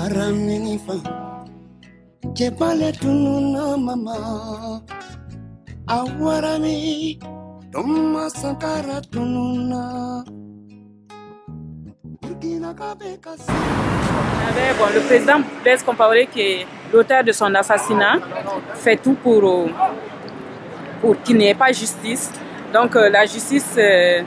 Bon, le président Blaise Compaoré, qui est l'auteur de son assassinat, fait tout pour qu'il n'y ait pas justice. Donc la justice est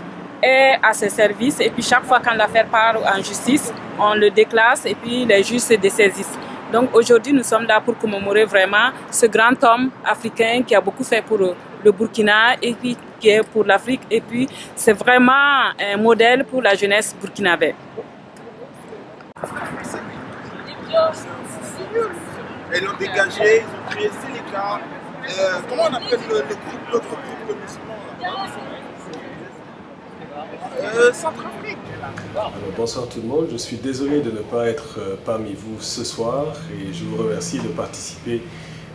à ses services et puis chaque fois quand l'affaire part en justice, on le déclasse et puis les juges se dessaisissent. Donc aujourd'hui, nous sommes là pour commémorer vraiment ce grand homme africain qui a beaucoup fait pour le Burkina et puis qui est pour l'Afrique. Et puis c'est vraiment un modèle pour la jeunesse burkinabé. Ils l'ont dégagé, ils ont créé Sénégal. Comment on appelle l'autre groupe de musulmans Centrafrique. Bonsoir tout le monde, je suis désolé de ne pas être parmi vous ce soir et je vous remercie de participer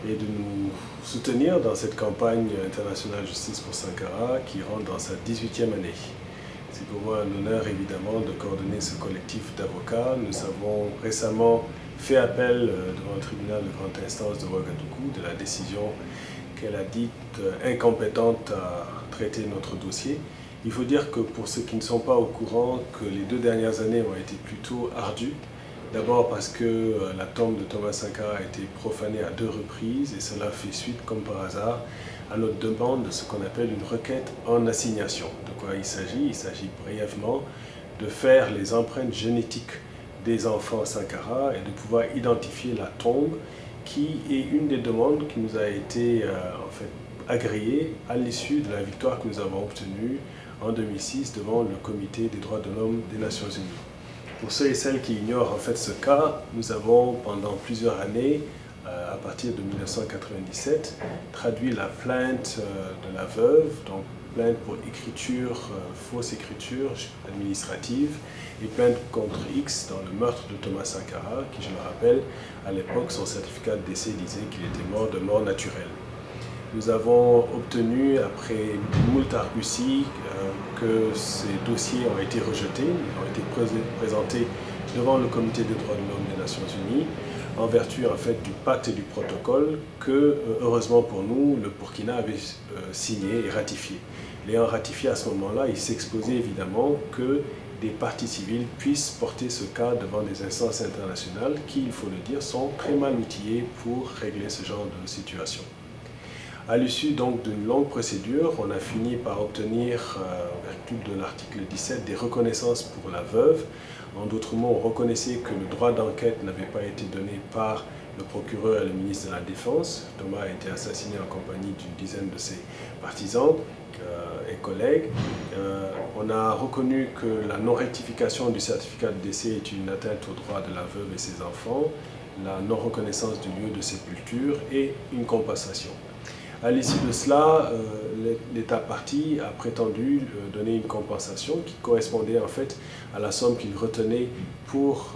et de nous soutenir dans cette campagne internationale Justice pour Sankara qui rentre dans sa 18e année. C'est pour moi un honneur évidemment de coordonner ce collectif d'avocats. Nous avons récemment fait appel devant le tribunal de grande instance de Ouagadougou de la décision qu'elle a dite incompétente à traiter notre dossier. Il faut dire que pour ceux qui ne sont pas au courant, que les 2 dernières années ont été plutôt ardues. D'abord parce que la tombe de Thomas Sankara a été profanée à 2 reprises et cela fait suite, comme par hasard, à notre demande de ce qu'on appelle une requête en assignation. De quoi il s'agit? Il s'agit brièvement de faire les empreintes génétiques des enfants Sankara et de pouvoir identifier la tombe qui est une des demandes qui nous a été en fait agréée à l'issue de la victoire que nous avons obtenue en 2006 devant le Comité des droits de l'homme des Nations Unies. Pour ceux et celles qui ignorent en fait ce cas, nous avons pendant plusieurs années, à partir de 1997, traduit la plainte de la veuve, donc plainte pour écriture, fausse écriture administrative, et plainte contre X dans le meurtre de Thomas Sankara, qui, je le rappelle, à l'époque, son certificat de décès disait qu'il était mort de mort naturelle. Nous avons obtenu, après moult arguties, que ces dossiers ont été rejetés, ils ont été présentés devant le Comité des droits de l'homme des Nations Unies, en vertu en fait du pacte et du protocole que, heureusement pour nous, le Burkina avait signé et ratifié. L'ayant ratifié à ce moment-là, il s'exposait évidemment que des parties civiles puissent porter ce cas devant des instances internationales qui, il faut le dire, sont très mal outillées pour régler ce genre de situation. À l'issue donc d'une longue procédure, on a fini par obtenir, en vertu de l'article 17, des reconnaissances pour la veuve. En d'autres mots, on reconnaissait que le droit d'enquête n'avait pas été donné par le procureur et le ministre de la Défense. Thomas a été assassiné en compagnie d'une dizaine de ses partisans et collègues. On a reconnu que la non-rectification du certificat de décès est une atteinte aux droits de la veuve et ses enfants, la non-reconnaissance du lieu de sépulture et une compensation. À l'issue de cela, l'État partie a prétendu donner une compensation qui correspondait en fait à la somme qu'il retenait pour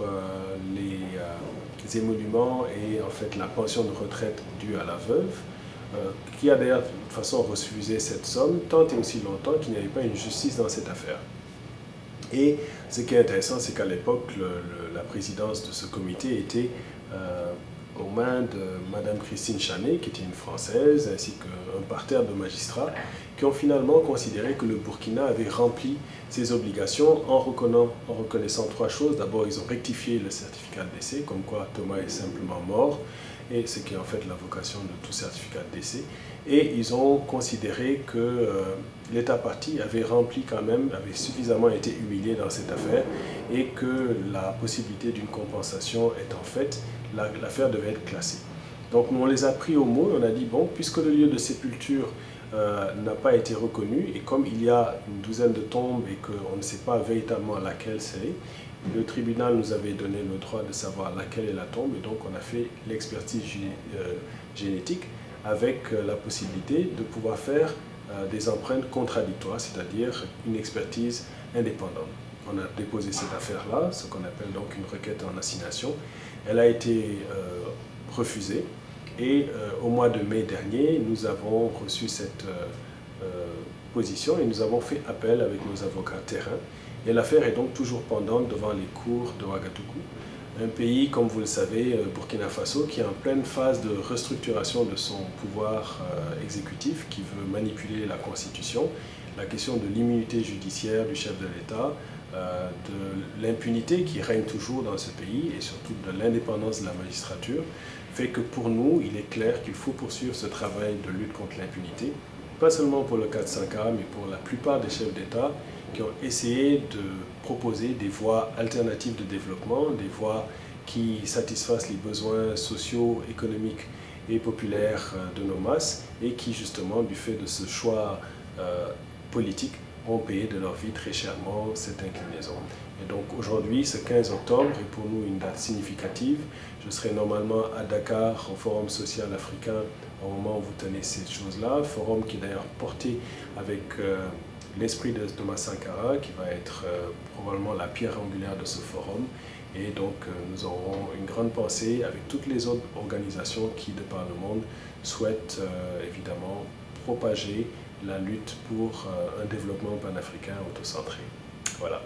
les émoluments et en fait la pension de retraite due à la veuve, qui a d'ailleurs de toute façon refusé cette somme tant et aussi longtemps qu'il n'y avait pas une justice dans cette affaire. Et ce qui est intéressant, c'est qu'à l'époque, la présidence de ce comité était aux mains de Madame Christine Chanet, qui était une Française, ainsi qu'un parterre de magistrats, qui ont finalement considéré que le Burkina avait rempli ses obligations en reconnaissant 3 choses. D'abord, ils ont rectifié le certificat de décès, comme quoi Thomas est simplement mort, et ce qui est en fait la vocation de tout certificat de décès. Et ils ont considéré que l'État partie avait rempli quand même, avait suffisamment été humilié dans cette affaire, et que la possibilité d'une compensation est en fait, l'affaire devait être classée. Donc nous, on les a pris au mot, on a dit, bon, puisque le lieu de sépulture n'a pas été reconnu, et comme il y a une douzaine de tombes et qu'on ne sait pas véritablement laquelle c'est, le tribunal nous avait donné le droit de savoir laquelle est la tombe, et donc on a fait l'expertise génétique avec la possibilité de pouvoir faire des empreintes contradictoires, c'est-à-dire une expertise indépendante. On a déposé cette affaire-là, ce qu'on appelle donc une requête en assignation. Elle a été refusée et au mois de mai dernier, nous avons reçu cette position et nous avons fait appel avec nos avocats terrain. Et l'affaire est donc toujours pendante devant les cours de Ouagadougou. Un pays, comme vous le savez, Burkina Faso, qui est en pleine phase de restructuration de son pouvoir exécutif, qui veut manipuler la Constitution, la question de l'immunité judiciaire du chef de l'État, de l'impunité qui règne toujours dans ce pays et surtout de l'indépendance de la magistrature, fait que pour nous, il est clair qu'il faut poursuivre ce travail de lutte contre l'impunité, pas seulement pour le cas de Sankara, mais pour la plupart des chefs d'État qui ont essayé de proposer des voies alternatives de développement, des voies qui satisfassent les besoins sociaux, économiques et populaires de nos masses et qui justement, du fait de ce choix politique, ont payé de leur vie très chèrement cette inclinaison. Et donc aujourd'hui, ce 15 octobre est pour nous une date significative. Je serai normalement à Dakar au Forum social africain au moment où vous tenez ces choses-là, forum qui est d'ailleurs porté avec l'esprit de Thomas Sankara, qui va être probablement la pierre angulaire de ce forum. Et donc nous aurons une grande pensée avec toutes les autres organisations qui, de par le monde, souhaitent évidemment propager la lutte pour un développement panafricain autocentré. Voilà.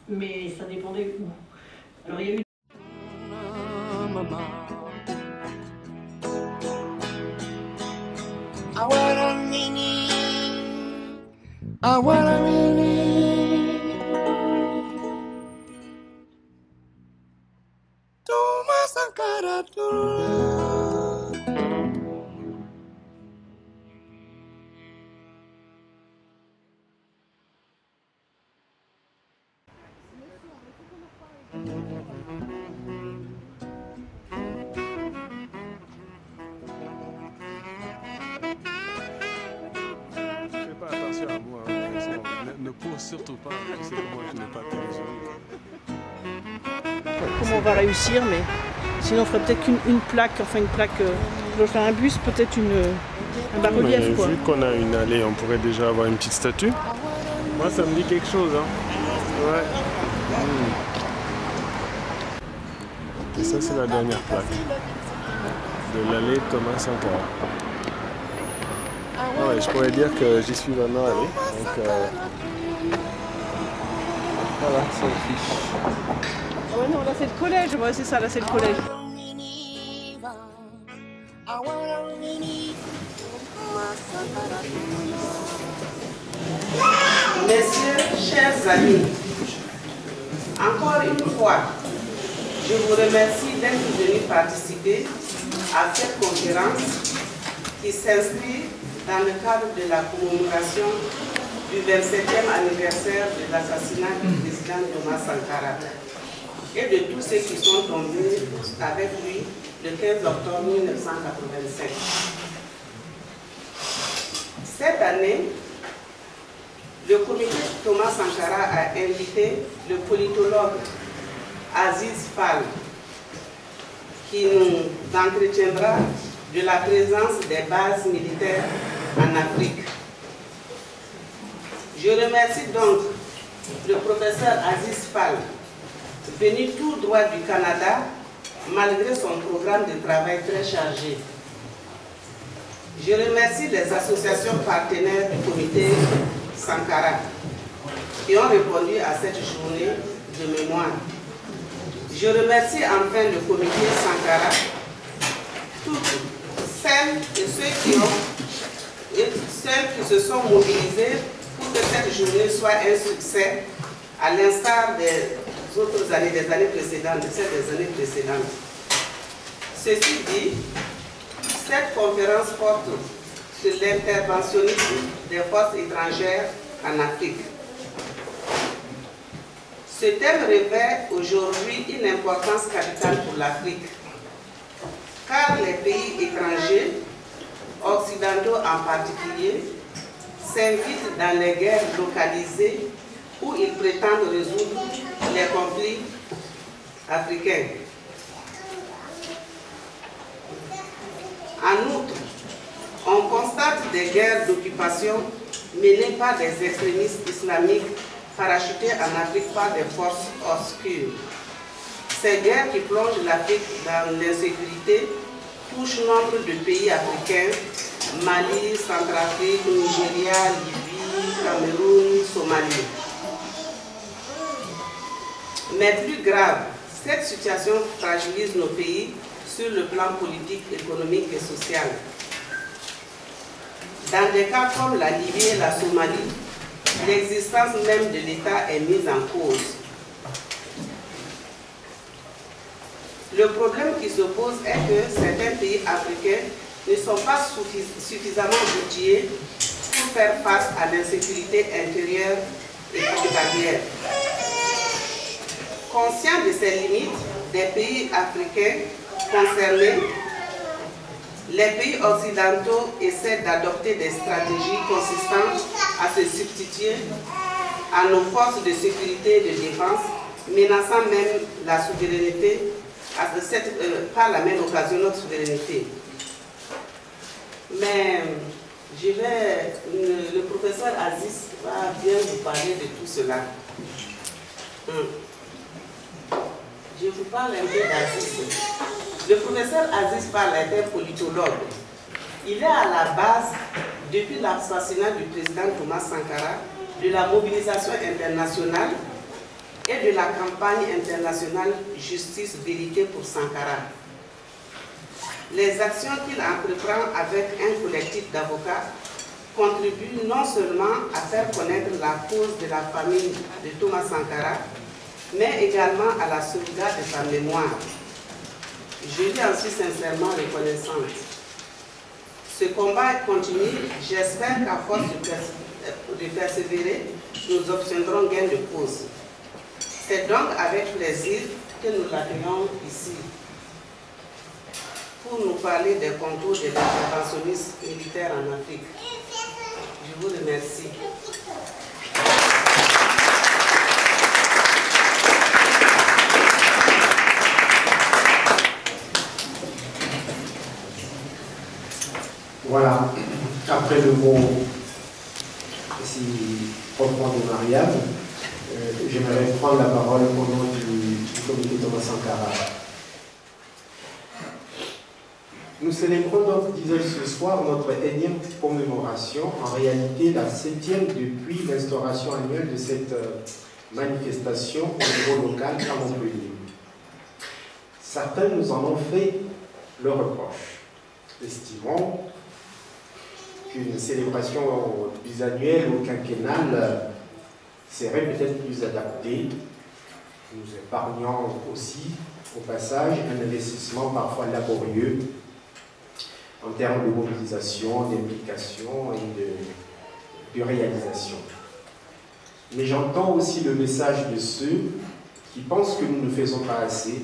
Mais ça dépendait où. Alors il y a eu Thomas Sankara. Fais pas attention à moi, ne pose surtout pas, tu sais que moi je n'ai pas télévisé. comment on va réussir, mais sinon on ferait peut-être une plaque, enfin une plaque, je ferais un bus, peut-être un bas-relief quoi. Vu qu'on a une allée, on pourrait déjà avoir une petite statue. Moi ça me dit quelque chose, hein. Ouais. Et ça c'est la dernière plaque de l'allée Thomas Sankara. Ouais, je pourrais dire que j'y suis maintenant allé. Donc voilà, ça me fiche. Ah ouais, non, là c'est le collège, ouais, c'est ça, là c'est le collège. Messieurs, chers amis, encore une fois, je vous remercie d'être venus participer à cette conférence qui s'inscrit dans le cadre de la commémoration du 27e anniversaire de l'assassinat du président Thomas Sankara et de tous ceux qui sont tombés avec lui le 15 octobre 1987. Cette année, le comité Thomas Sankara a invité le politologue Aziz Fall qui nous entretiendra de la présence des bases militaires en Afrique. Je remercie donc le professeur Aziz Fall, venu tout droit du Canada, malgré son programme de travail très chargé. Je remercie les associations partenaires du comité Sankara qui ont répondu à cette journée de mémoire. Je remercie enfin le comité Sankara, toutes celles et ceux qui se sont mobilisés pour que cette journée soit un succès, à l'instar des autres années, des années précédentes, des années précédentes. Ceci dit, cette conférence porte sur l'interventionnisme des forces étrangères en Afrique. Ce thème revêt aujourd'hui une importance capitale pour l'Afrique, car les pays étrangers, occidentaux en particulier, s'invitent dans les guerres localisées où ils prétendent résoudre les conflits africains. En outre, on constate des guerres d'occupation menées par des extrémistes islamiques parachutés en Afrique par des forces obscures. Ces guerres qui plongent l'Afrique dans l'insécurité touchent nombre de pays africains, Mali, Centrafrique, Nigeria, Libye, Cameroun, Somalie. Mais plus grave, cette situation fragilise nos pays sur le plan politique, économique et social. Dans des cas comme la Libye et la Somalie, l'existence même de l'État est mise en cause. Le problème qui se pose est que certains pays africains ne sont pas suffisamment outillés pour faire face à l'insécurité intérieure et frontalière. Conscients de ces limites des pays africains concernés, les pays occidentaux essaient d'adopter des stratégies consistant à se substituer à nos forces de sécurité et de défense, menaçant même la souveraineté, par la même occasion notre souveraineté. Mais le professeur Aziz va bien vous parler de tout cela. Je vous parle un peu d'Aziz. Le professeur Aziz Fall est un politologue. Il est à la base, depuis l'assassinat du président Thomas Sankara, de la mobilisation internationale et de la campagne internationale Justice Vérité pour Sankara. Les actions qu'il entreprend avec un collectif d'avocats contribuent non seulement à faire connaître la cause de la famille de Thomas Sankara, mais également à la sauvegarde de sa mémoire. Je lui en suis sincèrement reconnaissante. Ce combat continue. J'espère qu'à force de persévérer, nous obtiendrons gain de cause. C'est donc avec plaisir que nous l'accueillons ici pour nous parler des contours de l'interventionnisme militaire en Afrique. Je vous remercie. Voilà, après le mot si profond de Marianne, j'aimerais prendre la parole au nom du comité Thomas Sankara. Nous célébrons donc, disais-je ce soir, notre énième commémoration, en réalité la 7e depuis l'instauration annuelle de cette manifestation au niveau local à Montpellier. Certains nous en ont fait le reproche, estimant qu'une célébration bisannuelle ou quinquennale serait peut-être plus adaptée, nous épargnant aussi, au passage, un investissement parfois laborieux en termes de mobilisation, d'implication et de réalisation. Mais j'entends aussi le message de ceux qui pensent que nous ne faisons pas assez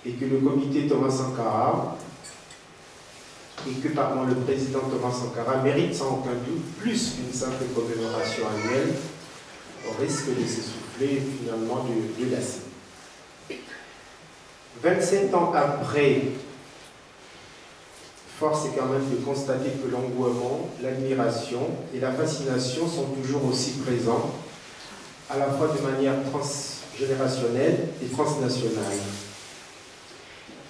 et que le comité Thomas Sankara et que pardon, le président Thomas Sankara mérite sans aucun doute plus qu'une simple commémoration annuelle, au risque de s'essouffler finalement de lasser. 27 ans après, force est quand même de constater que l'engouement, l'admiration et la fascination sont toujours aussi présents, à la fois de manière transgénérationnelle et transnationale.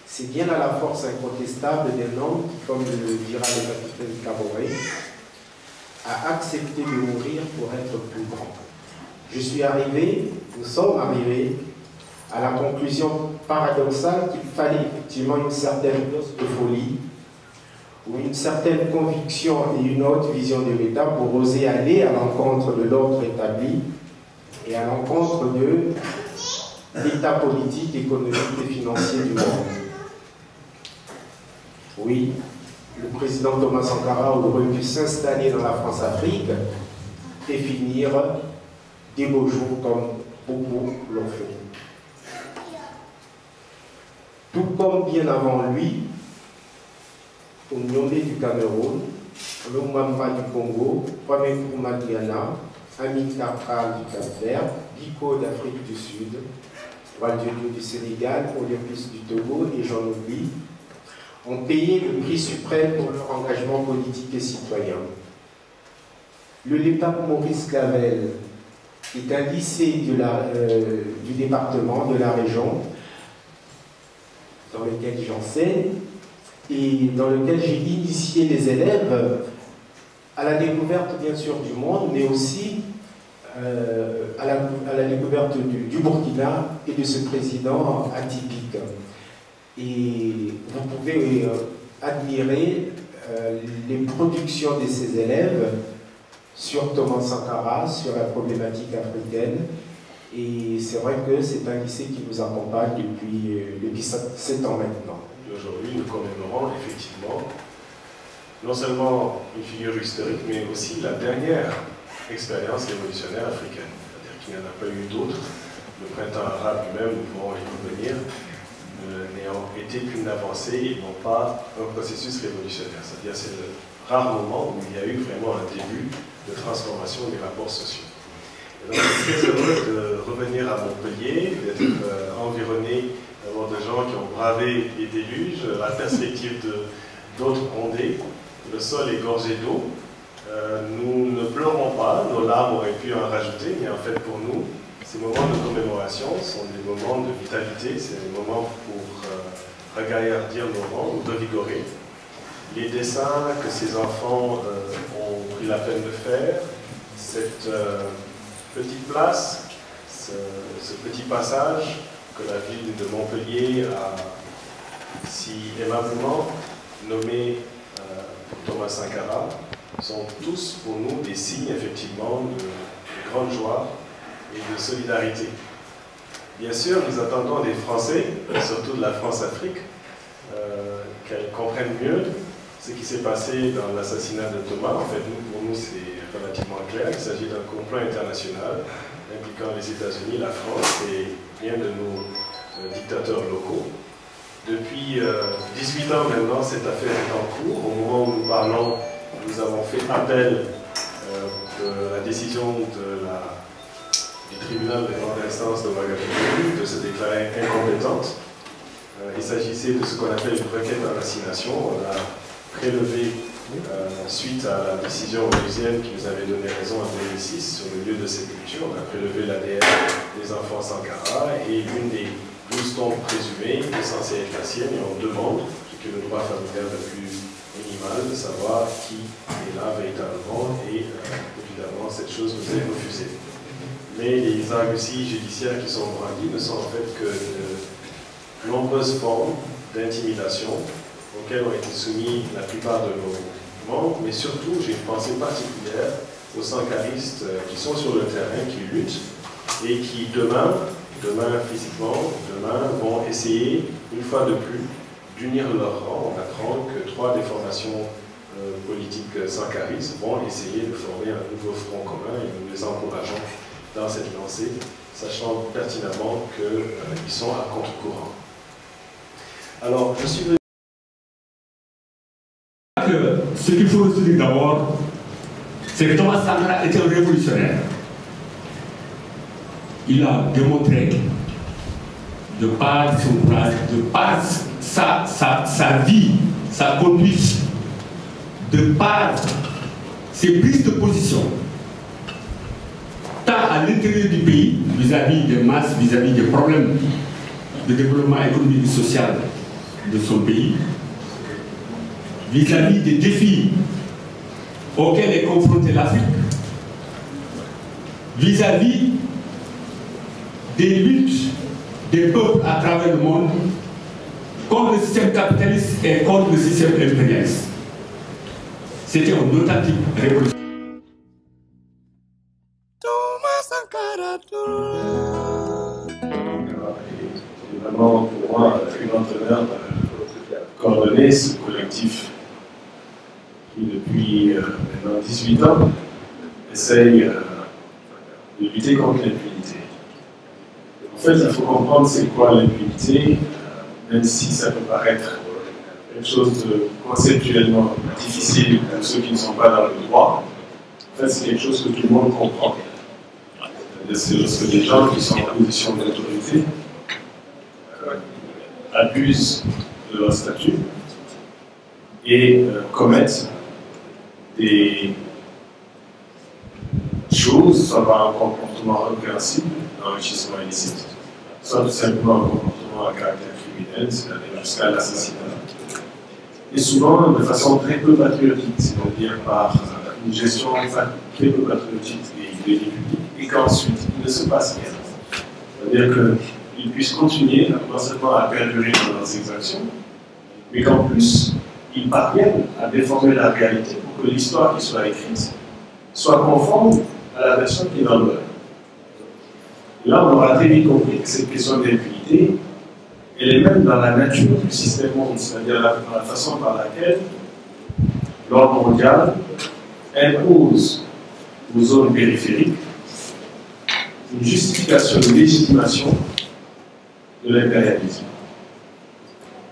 C'est bien à la force incontestable d'un homme qui, comme le dira le capitaine Kaboré, a accepté de mourir pour être plus grand. Nous sommes arrivés à la conclusion paradoxale qu'il fallait effectivement une certaine dose de folie ou une certaine conviction et une haute vision de l'État pour oser aller à l'encontre de l'ordre établi et à l'encontre de l'état politique, économique et financier du monde. Oui, le président Thomas Sankara aurait pu s'installer dans la France-Afrique et finir des beaux jours comme beaucoup l'ont fait. Tout comme bien avant lui, au Niomé du Cameroun, Lumumba du Congo, Kwame Nkrumah du Ghana, Amilcar Cabral du Cap-Vert, Biko d'Afrique du Sud, Valdiodio du Sénégal, Olympus du Togo et j'en oublie, ont payé le prix suprême pour leur engagement politique et citoyen. Le LEPAC Maurice Clavel est un lycée du département, de la région, dans lequel j'enseigne et dans lequel j'ai initié les élèves à la découverte bien sûr du monde, mais aussi à la découverte du Burkina et de ce président atypique. Et vous pouvez admirer les productions de ces élèves sur Thomas Sankara, sur la problématique africaine. Et c'est vrai que c'est un lycée qui nous accompagne depuis 7 ans maintenant. Aujourd'hui, nous commémorons effectivement non seulement une figure historique, mais aussi la dernière expérience révolutionnaire africaine. C'est-à-dire qu'il n'y en a pas eu d'autres. Le printemps arabe lui-même, nous pourrons y revenir, n'ayant été qu'une avancée et non pas un processus révolutionnaire. C'est-à-dire c'est le rare moment où il y a eu vraiment un début de transformation des rapports sociaux. Et donc, je suis très heureux de revenir à Montpellier, d'être environné d'abord de gens qui ont bravé les déluges, la perspective d'autres ondées. Le sol est gorgé d'eau. Nous ne pleurons pas, nos larmes auraient pu en rajouter, mais en fait pour nous, ces moments de commémoration sont des moments de vitalité, c'est des moments pour ragaillardir nos rangs ou de rigorer. Les dessins que ces enfants ont pris la peine de faire, cette petite place, ce petit passage que la ville de Montpellier a si aimablement nommé Thomas Sankara, sont tous pour nous des signes effectivement de grande joie et de solidarité. Bien sûr, nous attendons des Français, surtout de la France-Afrique, qu'elles comprennent mieux ce qui s'est passé dans l'assassinat de Thomas. En fait, pour nous, c'est relativement clair. Il s'agit d'un complot international impliquant les États-Unis, la France et bien de nos dictateurs locaux. Depuis 18 ans maintenant, cette affaire est en cours. Au moment où nous parlons, nous avons fait appel de la décision du tribunal de grande instance de Ouagadougou de se déclarer incompétente. Il s'agissait de ce qu'on appelle une requête en assignation. On a prélevé, suite à la décision onusienne qui nous avait donné raison en 2006 sur le lieu de sépulture, on a prélevé l'ADN des enfants Sankara et une des 12 tombes présumées est censée être la sienne et on demande, ce qui est le droit familial le plus minimal, de savoir qui est là véritablement et évidemment cette chose nous est refusée. Mais les arguties judiciaires qui sont brandies ne sont en fait que de nombreuses formes d'intimidation auxquelles ont été soumis la plupart de nos membres, mais surtout, j'ai une pensée particulière aux sankaristes qui sont sur le terrain, qui luttent, et qui demain physiquement, vont essayer, une fois de plus, d'unir leurs rangs. On apprend que 3 des formations politiques sankaristes vont essayer de former un nouveau front commun, et nous les encourageons dans cette lancée, sachant pertinemment qu'ils sont à contre-courant. Alors, je suis venu... Ce qu'il faut se dire d'abord, c'est que Thomas Sankara était un révolutionnaire. Il a démontré, de par son courage, de par sa vie, sa conduite, de par ses prises de position, tant à l'intérieur du pays, vis-à-vis des masses, vis-à-vis des problèmes de développement économique et social de son pays, vis-à-vis des défis auxquels est confrontée l'Afrique, vis-à-vis des luttes des peuples à travers le monde contre le système capitaliste et contre le système impérialiste. C'était une authentique révolution. C'est vraiment pour moi un grand honneur de coordonner ce collectif qui depuis maintenant 18 ans essaye de lutter contre l'impunité. En fait, il faut comprendre c'est quoi l'impunité, même si ça peut paraître quelque chose de conceptuellement difficile pour ceux qui ne sont pas dans le droit. En fait, c'est quelque chose que tout le monde comprend. C'est lorsque des gens qui sont en position d'autorité abusent de leur statut et commettent des choses, soit par un comportement répréhensible, enrichissement illicite, soit tout simplement un comportement à caractère criminel. criminels, c'est-à-dire jusqu'à l'assassinat. Et souvent de façon très peu patriotique, c'est-à-dire par une gestion très peu patriotique des idées publiques, et qu'ensuite il ne se passe rien. C'est-à-dire qu'ils puissent continuer non seulement à perdurer dans leurs exactions, mais qu'en plus, ils parviennent à déformer la réalité pour que l'histoire qui soit écrite soit conforme à la version qu'ils en veulent. Là, on aura très vite compris que cette question d'impunité, elle est même dans la nature du système monde, c'est-à-dire dans la façon par laquelle l'ordre mondial impose aux zones périphériques une justification, une légitimation de l'impérialisme.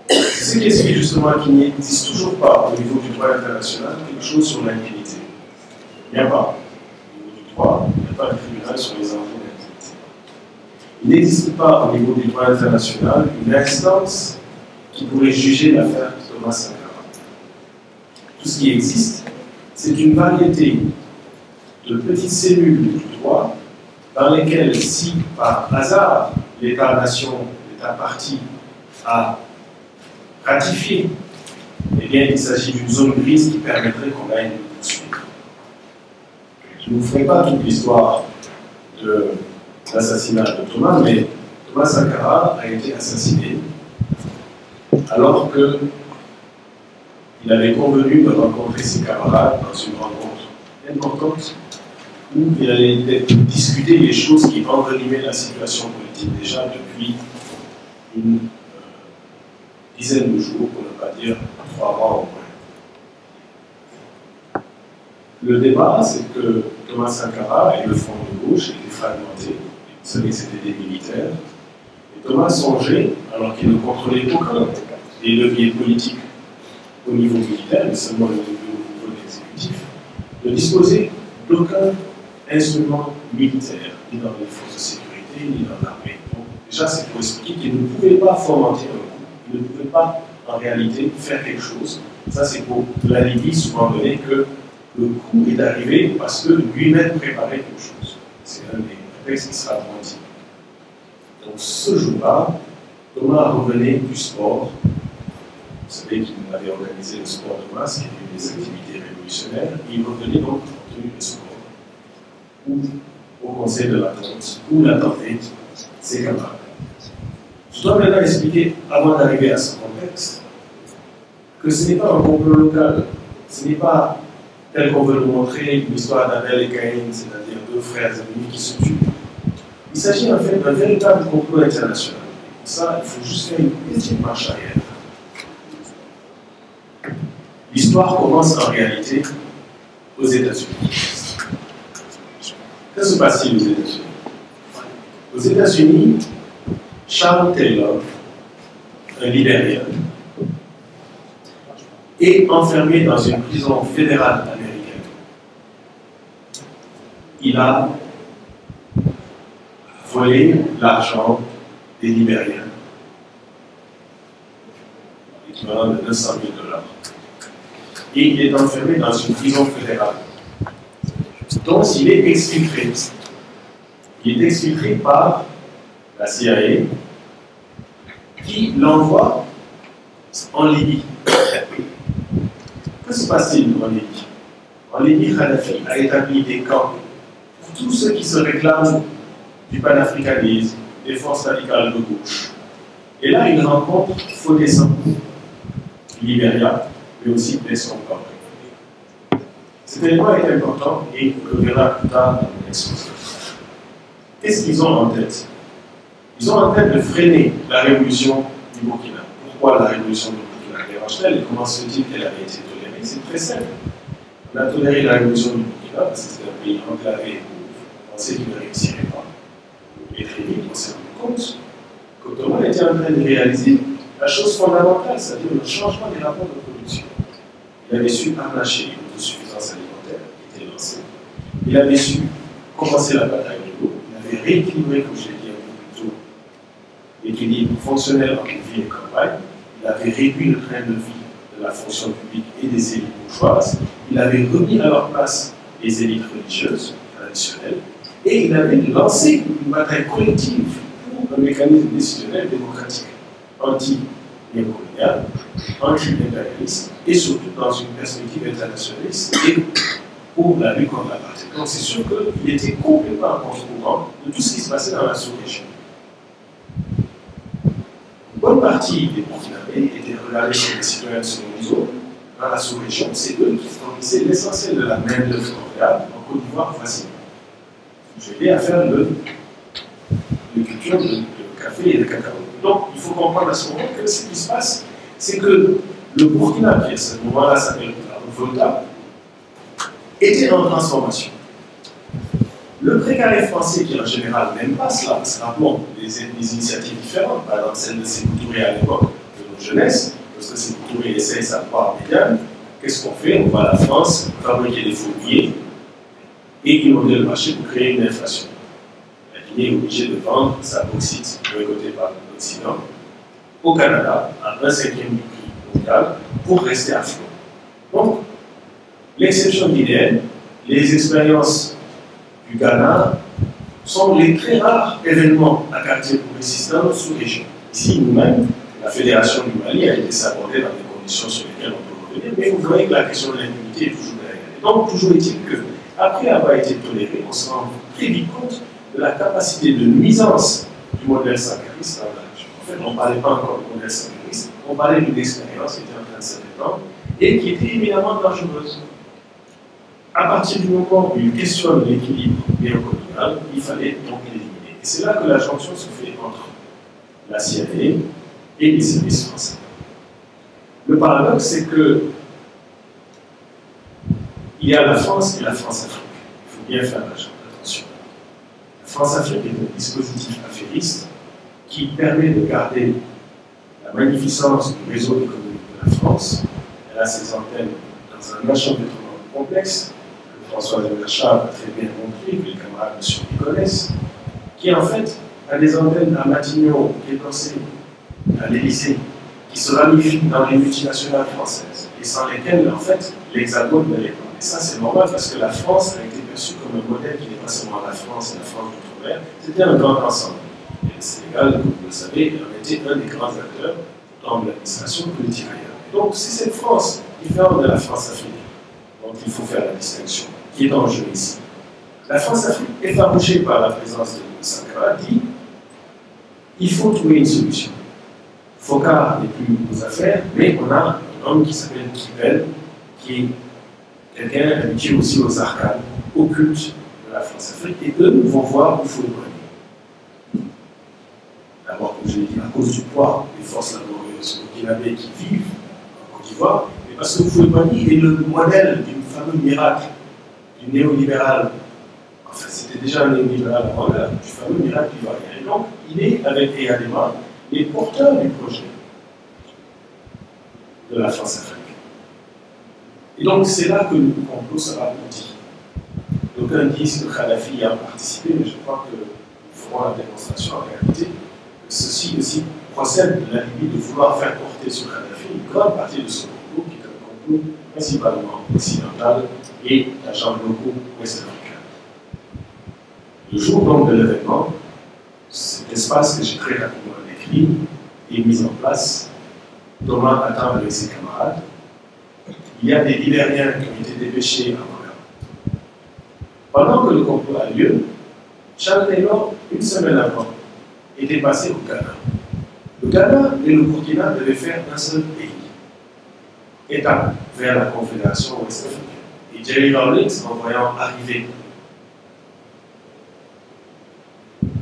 C'est ce qui explique justement qu'il n'existe toujours pas au niveau du droit international quelque chose sur l'impunité. Il n'y a pas. Au niveau du droit, il n'y a pas de tribunal sur les enjeux d'impunité. Il n'existe pas au niveau du droit international une instance qui pourrait juger l'affaire Thomas Sankara. Tout ce qui existe, c'est une variété de petites cellules du droit dans lesquelles, si par hasard l'État-nation, l'État-parti a ratifié, eh bien il s'agit d'une zone grise qui permettrait qu'on aille le poursuivre. Je ne vous ferai pas toute l'histoire de l'assassinat de Thomas, mais Thomas Sankara a été assassiné alors qu'il avait convenu de rencontrer ses camarades dans une rencontre importante où il allait discuter les choses qui envenimaient la situation politique déjà depuis une dizaine de jours, pour ne pas dire 3 mois au moins. Le débat, c'est que Thomas Sankara et le Front de gauche étaient fragmentés. Vous savez que c'était des militaires. Et Thomas songeait, alors qu'il ne contrôlait aucun des leviers politiques au niveau militaire, mais seulement au niveau exécutif, de disposer d'aucun instrument militaire, ni dans les forces de sécurité, ni dans l'armée. Donc, déjà, c'est pour expliquer qu'il ne pouvait pas fomenter un coup, il ne pouvait pas, en réalité, faire quelque chose. Ça, c'est pour l'alibi souvent donné que le coup est arrivé parce que lui-même préparait quelque chose. C'est un des textes qui sera brandi. Donc, ce jour-là, Thomas revenait du sport. Vous savez qu'il avait organisé le sport de masse, qui était une des activités révolutionnaires. Il revenait donc en tenue de sport, ou au conseil de l'attente, où l'attendait ses camarades. Je dois maintenant expliquer, avant d'arriver à ce contexte, que ce n'est pas un complot local, ce n'est pas, tel qu'on veut le montrer, l'histoire d'Abel et Caïn, c'est-à-dire 2 frères ennemis qui se tuent. Il s'agit en fait d'un véritable complot international. Pour ça, il faut juste faire une petite marche arrière. L'histoire commence en réalité aux États-Unis. Que se passe-t-il aux États-Unis? Aux États-Unis, Charles Taylor, un Libérien, est enfermé dans une prison fédérale américaine. Il a volé l'argent des Libériens, l'équivalent de 900 000 $. Et il est enfermé dans une prison fédérale, dont il est exfiltré. Il est exfiltré par la CIA, qui l'envoie en Libye. Que se passe-t-il en Libye? En Libye, Kadhafi a établi des camps pour tous ceux qui se réclament du panafricanisme, des forces radicales de gauche. Et là, il rencontre Foday Sankoh, Libéria, mais aussi Blaise Compaoré. Cet élément est important et on le verra plus tard dans mon exposé. Qu'est-ce qu'ils ont en tête? Ils ont en tête de freiner la révolution du Burkina. Pourquoi la révolution du Burkina dérange-t-elle et comment se dit qu'elle avait été tolérée? C'est très simple. On a toléré la révolution du Burkina parce que c'était un pays enclavé et pauvre. On sait qu'il ne réussirait pas. Et très vite, on s'est rendu compte qu'Ottoman était en train de réaliser la chose fondamentale, c'est-à-dire le changement des rapports de production. Il avait su harnacher l'autosuffisance alimentaire qui était lancée. Il avait su commencer la bataille de l'eau. Il avait rééquilibré, comme je l'ai dit un peu plus tôt, l'équilibre fonctionnel entre ville et campagne. Il avait réduit le train de vie de la fonction publique et des élites bourgeoises. Il avait remis à leur place les élites religieuses traditionnelles. Et il avait lancé une bataille collective pour un mécanisme décisionnel démocratique. anti-néocoloniale, anti-impérialiste, et surtout dans une perspective internationaliste et pour la lutte contre l'apartheid. Donc c'est sûr qu'il était complètement en contre-courant de tout ce qui se passait dans la sous-région. Une bonne partie des Burkinabés étaient regardés comme des citoyens de second niveau dans la sous-région. C'est eux qui fournissaient l'essentiel de la main-d'œuvre mondiale en Côte d'Ivoire facilement. J'ai aidé à faire de culture de café et de cacao. Donc il faut comprendre à ce moment que ce qui se passe, c'est que le Burkina, qui à ce moment-là s'appelle Volta, était en transformation. Le précaré français, qui en général n'aime pas cela, parce que rappelons des initiatives différentes, par exemple celle de Sékou Touré à l'époque de notre jeunesse, parce que Sékou Touré essaye sa part médiane, qu'est-ce qu'on fait? On va à la France fabriquer des faux billets et inonder le marché pour créer une inflation. La Guinée est obligée de vendre sa bauxite boycottée par l'Occident au Canada à 1/5 du prix mondial pour rester à flot. Donc, l'exception guinéenne, les expériences du Ghana sont les très rares événements à caractère progressiste dans notre sous-région. Ici, nous-mêmes, la Fédération du Mali a été sabordée dans des conditions sur lesquelles on peut revenir, mais vous voyez que la question de l'impunité est toujours derrière. Et donc, toujours est-il que, après avoir été toléré, on se rend très vite compte de la capacité de nuisance du modèle sacariste dans la région. En fait, on ne parlait pas encore du modèle sacariste, on parlait d'une expérience qui était en train de s'étendre et qui était éminemment dangereuse. À partir du moment où il questionne l'équilibre néocolonial, il fallait donc l'éliminer. Et c'est là que la jonction se fait entre la CIA et les services français. Le paradoxe, c'est que il y a la France et la France-Afrique. Il faut bien faire attention. La France-Afrique est un dispositif affairiste qui permet de garder la magnificence du réseau économique de la France. Elle a ses antennes dans un enchevêtrement complexe que François-Xavier Charles a très bien montré, que les camarades de connaissent, qui en fait a des antennes à Matignon, au Quai d'Orsay, à l'Élysée, qui se ramifient dans les multinationales françaises, et sans lesquelles, en fait, l'Hexagone n'allait pas. Et ça, c'est normal parce que la France a été perçue comme un modèle qui n'est pas seulement la France et la France d'outre-mer, c'était un grand ensemble. Et le Sénégal, comme vous le savez, a été un des grands acteurs dans l'administration politique ailleurs. Donc, c'est cette France, différente de la France-Afrique, dont il faut faire la distinction, qui est en jeu ici. La France-Afrique, effarouchée par la présence de Sankara, dit il faut trouver une solution. Foccart n'est plus aux affaires, mais on a un homme qui s'appelle Kibel, qui est quelqu'un habitué aussi aux arcades, au culte de la France-Afrique, et eux vont voir où il faut le prendre. D'abord, comme je l'ai dit, à cause du poids des forces laborieuses burkinabées qui vivent en Côte d'Ivoire, mais parce que Houphouët-Boigny est le modèle du fameux miracle du néolibéral. Enfin, c'était déjà un néolibéral avant l'heure, du fameux miracle ivoirien. Et donc, il est, avec Eyadema, les porteurs du projet de la France-Afrique. Et donc, c'est là que le complot sera abouti. D'aucuns disent que Kadhafi y a participé, mais je crois que nous ferons la démonstration en réalité que ceci aussi procède de la limite de vouloir faire porter sur Kadhafi une grande partie de ce complot, qui est un complot principalement occidental et d'agents locaux ouest-africains. Le jour donc de l'événement, cet espace que j'ai très rapidement décrit est mis en place. Thomas attend avec ses camarades. Il y a des Libériens qui ont été dépêchés en Orient. Pendant que le complot a lieu, Charles Taylor, une semaine avant, était passé au Ghana. Le Ghana et le Burkina devaient faire un seul pays, étape vers la Confédération ouest-africaine. Et Jerry Rawlings, en voyant arriver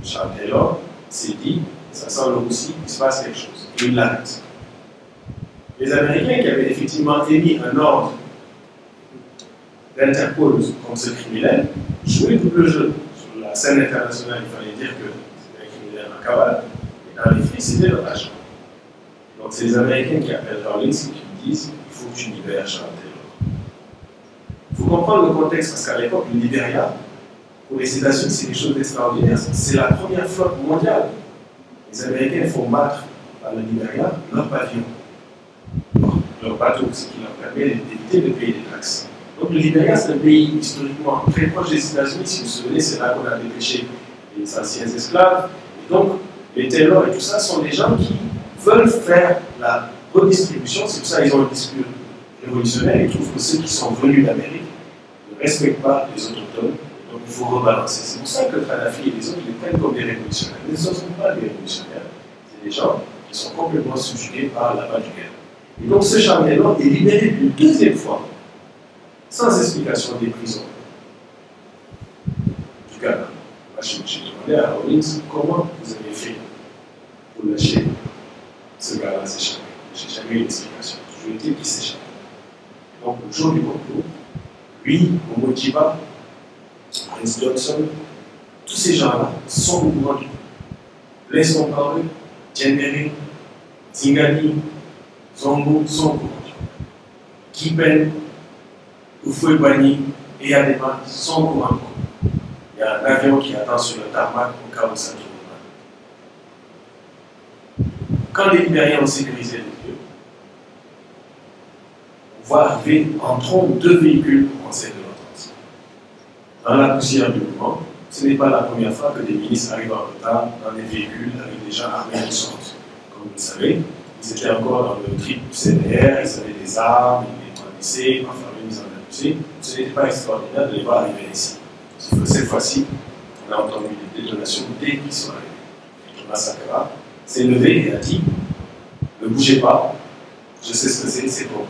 Charles Taylor, s'est dit, ça sent le roussi, il se passe quelque chose. Et il l'arrête. Les Américains qui avaient effectivement émis un ordre d'Interpol contre ce criminel jouaient double jeu. Sur la scène internationale, il fallait dire que c'était un criminel en cavale, et dans les faits, c'était leur agent. Donc c'est les Américains qui appellent Rawlings et qui lui disent il faut que tu libères Charles Taylor. Il faut comprendre le contexte, parce qu'à l'époque, le Libéria, pour les États-Unis, c'est quelque chose d'extraordinaire. C'est la première flotte mondiale. Les Américains font battre par le Libéria leur pavillon, leur bateau, ce qui leur permet d'éviter de payer des taxes. Donc le Libéria, c'est un pays historiquement très proche des États-Unis. Si vous vous souvenez, c'est là qu'on a dépêché les anciens esclaves. Et donc, les Taylor et tout ça sont des gens qui veulent faire la redistribution, c'est pour ça qu'ils ont un discours révolutionnaire, ils trouvent que ceux qui sont venus d'Amérique ne respectent pas les autochtones, donc il faut rebalancer. C'est pour ça que Kadhafi et les autres les prennent comme des révolutionnaires. Mais ce ne sont pas des révolutionnaires, c'est des gens qui sont complètement subjugués par la bas du guerre. Et donc ce Charles-Édouard est libéré une deuxième fois, sans explication des prisons du Ghana. Moi, j'ai demandé à Rawlings comment vous avez fait pour lâcher ce gars-là s'échapper. Je n'ai jamais eu d'explication. Toujours été qu'il s'échappe. Donc, le jour du complot, lui, Momo Djiba, Prince Johnson, tous ces gens-là sont au courant du complot. Blaise Compaoré, Djembéré, Zingani, Zongo sont au courant du complot. Kipen, Oufoué-Bani et Adema sont au courant du complot. Il y a un avion qui attend sur le tarmac au cas où ça tourne. Quand les Libériens ont sécurisé le lieu, on voit arriver en trompe 2 véhicules au Conseil de l'Entente. Dans la poussière du mouvement, ce n'est pas la première fois que des ministres arrivent en retard dans des véhicules avec des gens armés qui sortent. Comme vous le savez, ils étaient encore dans le trip CNR, ils avaient des armes, ils les brandissaient, enfin mis en accusé. Ce n'était pas extraordinaire de les voir arriver ici. Cette fois-ci, on a entendu des détonations dès qu'ils sont arrivés. Et Thomas Sankara s'est levé et a dit « Ne bougez pas, je sais ce que c'est pour moi ».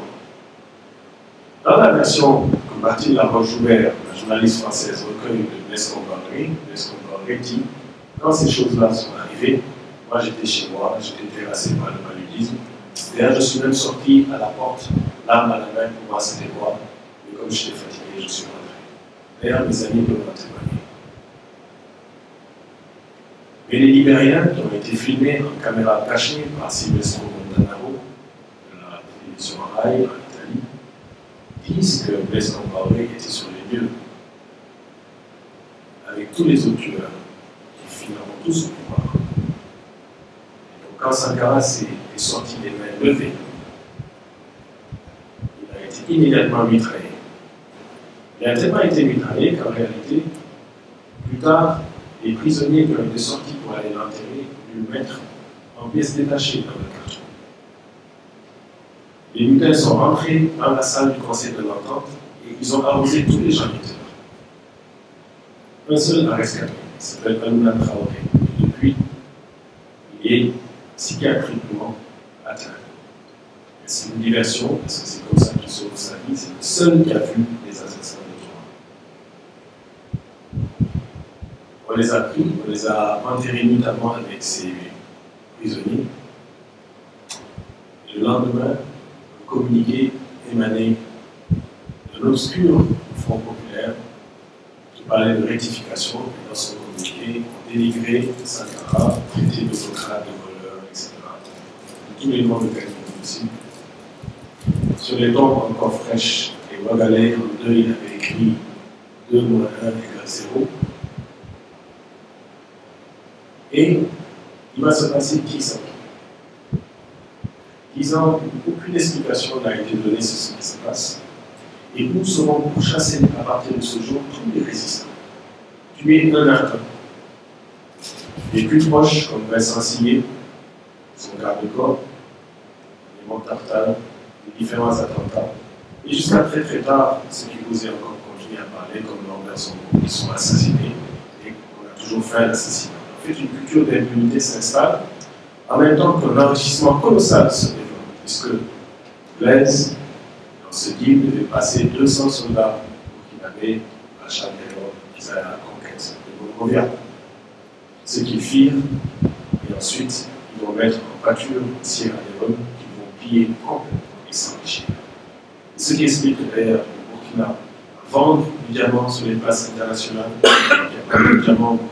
Dans la version que Martine Laroche-Joubert, la journaliste française recueille de Blaise Compaoré dit « Quand ces choses-là sont arrivées, moi j'étais chez moi, j'étais terrassé par le paludisme. D'ailleurs, je suis même sorti à la porte, l'arme à la main pour voir c'était quoi. Mais comme j'étais fatigué, je suis rentré. D'ailleurs, mes amis peuvent en témoigner. » Mais les Libériens, qui ont été filmés en caméra cachée par Silvestro Montanaro, de la télévision Rai en Italie, disent que Blaise Compaoré était sur les lieux, avec tous les autres tueurs, qui finalement tous au pouvoir. Et donc quand Sankara est sorti des mains levées, il a été immédiatement mitraillé. Il a tellement été mitraillé qu'en réalité, plus tard, les prisonniers qui ont été sortis pour aller l'enterrer lui mettre en pièces détachées dans le carton. Les lutins sont rentrés dans la salle du Conseil de l'Entente et ils ont arrosé tous les gens qui étaient là. Un seul a rescapé, il s'appelle Alouna Traoré. Et depuis, il est psychiatriquement atteint. C'est une diversion, parce que c'est comme ça qu'il sauve sa vie, c'est le seul qui a vu les assassins de Tours. On les a pris, on les a enterrés notamment avec ces prisonniers. Et le lendemain, un communiqué émané de l'obscur Front populaire qui parlait de rectification. Et dans son communiqué, on dénigrait Sankara, traité d'autocrate, de voleur, etc. Tous les noms de qualité possible. Sur les tombes encore fraîches, et Ouagalais, en deuil, il avait écrit 2 moins 1 égale 0. Et il va se passer 10 ans. 10 ans où aucune explication n'a été donnée sur ce qui se passe. Et nous serons pourchassés à partir de ce jour tous les résistants. Tués un à un. Les plus proches, comme Vincent Sillé, son garde-corps, les Montartal, les différents attentats. Et jusqu'à très très tard, ceux qui osaient encore continuer à parler, comme Lambert Sonko, qui sont assassinés, et on a toujours fait l'assassinat. En fait, une culture d'impunité s'installe, en même temps qu'un enrichissement colossal se développe, puisque Blaise, dans ce deal, devait passer 200 soldats pour qu'il avait à Charleroi, qu'ils allaient à la conquête de Monrovia. Ce qu'ils firent, et ensuite, ils vont mettre en pâture Sierra Leone, qu'ils vont piller complètement et s'enrichir. Ce qui explique d'ailleurs le Burkina vendre du diamant sur les places internationales, il n'y a pas de diamant au Burkina.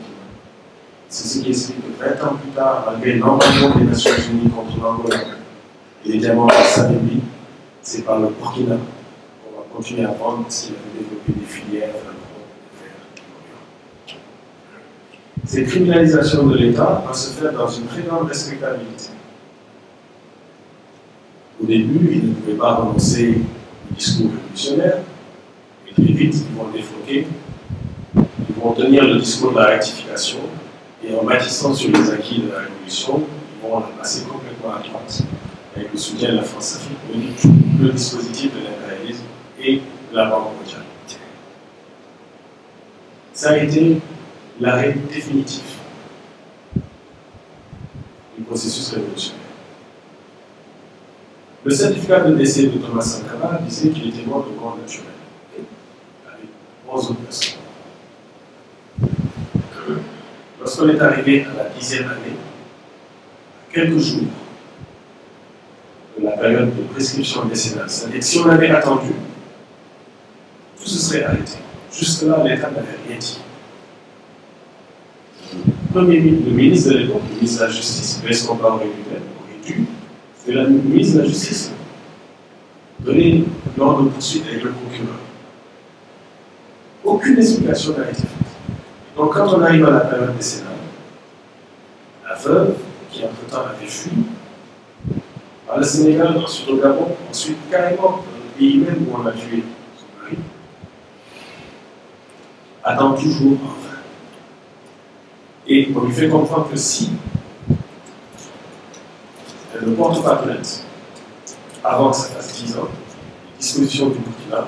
C'est ce qui explique que 20 ans plus tard, malgré l'embargo des Nations Unies contre l'Angola et les diamants de Saint-Denis, c'est par le Burkina qu'on va continuer à vendre parce qu'il avait développé des filières de fer. Cette criminalisation de l'État va se faire dans une très grande respectabilité. Au début, ils ne pouvaient pas renoncer au discours révolutionnaire, et très vite, ils vont le défloquer. Ils vont tenir le discours de la rectification, et en bâtissant sur les acquis de la révolution, ils vont la passer complètement moi à droite, avec le soutien de la France-Afrique, le dispositif de l'impérialisme et de la Banque mondiale. Ça a été l'arrêt définitif du processus révolutionnaire. Le certificat de décès de Thomas Sankara disait qu'il était mort de mort naturelle, avec 11 autres personnes. Lorsqu'on est arrivé à la 10e année, à quelques jours de la période de prescription décennale, c'est-à-dire que si on avait attendu, tout se serait arrêté. Jusque-là, l'État n'avait rien dit. Le ministre de l'époque, le ministre de la Justice, Blaise Compaoré lui-même, aurait dû, c'était le ministre de la Justice, donner l'ordre de poursuite avec le procureur. Aucune explication n'a été faite. Donc, quand on arrive à la période décennale, la veuve, qui entre-temps avait fui, par le Sénégal, ensuite au Gabon, ensuite carrément dans le pays même où on a tué son mari, attend toujours en vain. Et on lui fait comprendre que si elle ne porte pas plainte avant que ça fasse 10 ans, les dispositions du Burkina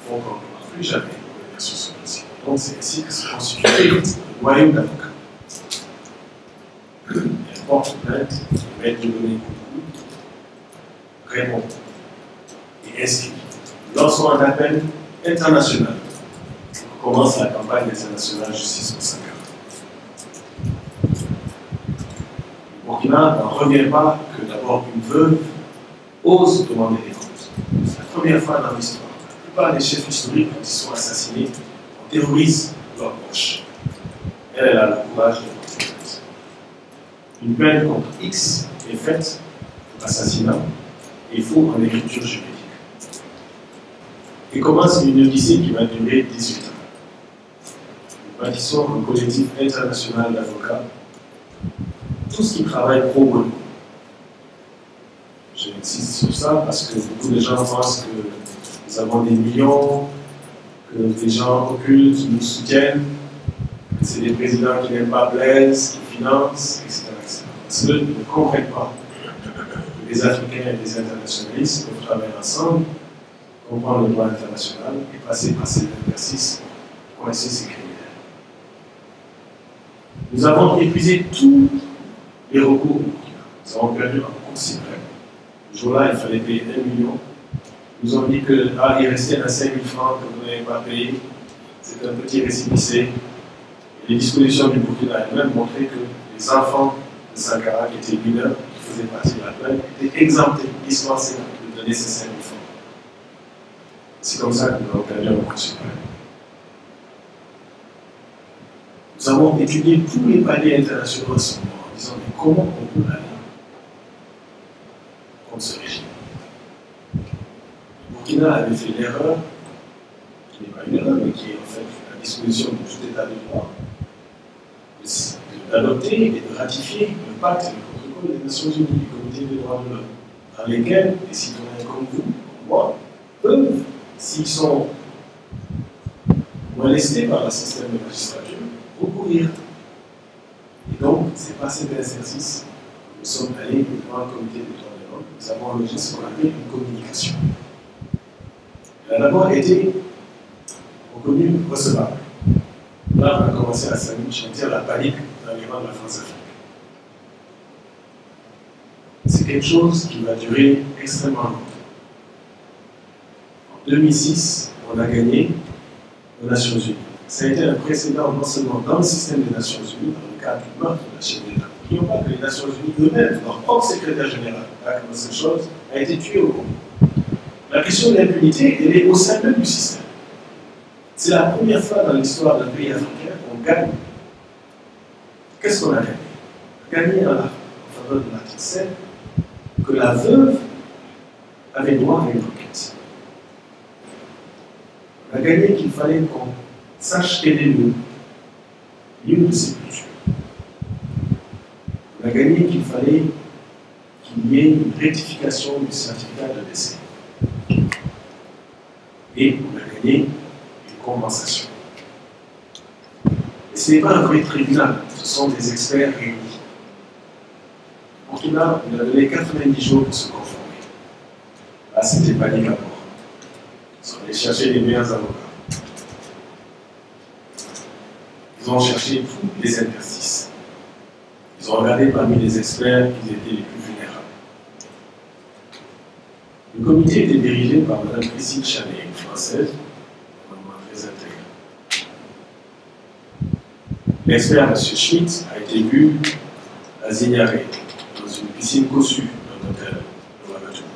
font qu'on ne pourra plus jamais revenir sur ce dossier. Donc c'est ainsi que se constitue le royaume d'avocats. Elle porte plainte, le maître de données répond et inscrit. Lorsqu'on a un appel international, on commence la campagne internationale justice pour Sankara. Le Burkina n'en revient pas que d'abord une veuve ose demander des comptes. C'est la première fois dans l'histoire. La plupart des chefs historiques, quand ils sont assassinés, on terrorise leurs proches. Elle a le courage de porter plainte. Une plainte contre X est faite pour assassinat et il faut en écriture juridique. Et commence une odyssée qui va durer 18 ans. Nous bâtissons un collectif international d'avocats, tous qui travaillent pro bono. J'insiste sur ça parce que beaucoup de gens pensent que nous avons des millions, que des gens occultes nous soutiennent, que c'est des présidents qui n'aiment pas Blaise, qui financent, etc. Parce qu'ils ne comprennent pas que les Africains et les internationalistes peuvent travailler ensemble, comprendre le droit international et passer par ces exercices pour coincer ces criminels. Nous avons épuisé tous les recours au Burkina. Nous avons perdu un cours suprême. Le jour-là, il fallait payer 1 million. Ils nous ont dit qu'il restait à 5 000 francs que vous n'avez pas payé. C'est un petit récépissé. Et les dispositions du Burkina elles-mêmes montraient que les enfants de Sankara, qui étaient mineurs, qui faisaient partie de la plainte, étaient exemptés, dispensés de donner ces 5 000 francs. C'est comme ça que nous avons perdu un cours suprême. Nous avons étudié tous les paliers internationaux à ce moment en disant mais comment on peut aller contre ce régime. Le Burkina avait fait l'erreur, qui n'est pas une erreur, mais qui est en fait la disposition de tout état de droit, d'adopter et de ratifier le pacte et le protocole des Nations Unies, du Comité des droits de l'homme, dans lesquels les citoyens comme vous, comme moi, peuvent, s'ils sont molestés par le système de magistrature, recourir. Et donc, c'est par cet exercice que nous sommes allés devant le Comité des droits de l'homme. Nous avons engagé ce qu'on appelle une communication. Elle a d'abord été reconnue recevable. Là, on a commencé à sentir la panique dans les rangs de la France-Afrique. C'est quelque chose qui va durer extrêmement longtemps. En 2006, on a gagné aux Nations Unies. Ça a été un précédent non seulement dans le système des Nations Unies, dans le cadre du meurtre de la chef d'État. N'oublions pas que les Nations Unies eux-mêmes, leur propre secrétaire général, dans cette chose, a été tué au Congo. La question de l'impunité, elle est au sein même du système. C'est la première fois dans l'histoire d'un pays africain qu'on gagne. Qu'est-ce qu'on a gagné? On a gagné en faveur de l'article 7 que la veuve avait droit à une requête. On a gagné qu'il fallait qu'on sache quel est le lieu de sépulture. On a gagné qu'il fallait qu'il y ait une rectification du certificat de décès. Et on a gagné une compensation. Et ce n'est pas un vrai tribunal, ce sont des experts réunis. Burkina, on a donné 90 jours pour se conformer. Là, c'était panique à bord. Ils sont allés chercher les meilleurs avocats. Ils ont cherché tous les interstices. Ils ont regardé parmi les experts qui étaient les plus vulnérables. Le comité était dirigé par Mme Christine Chanet, une Française, vraiment très intègre. L'expert M. Schmitt a été vu à Zignaré, dans une piscine cossue d'un hôtel de Ouagadougou.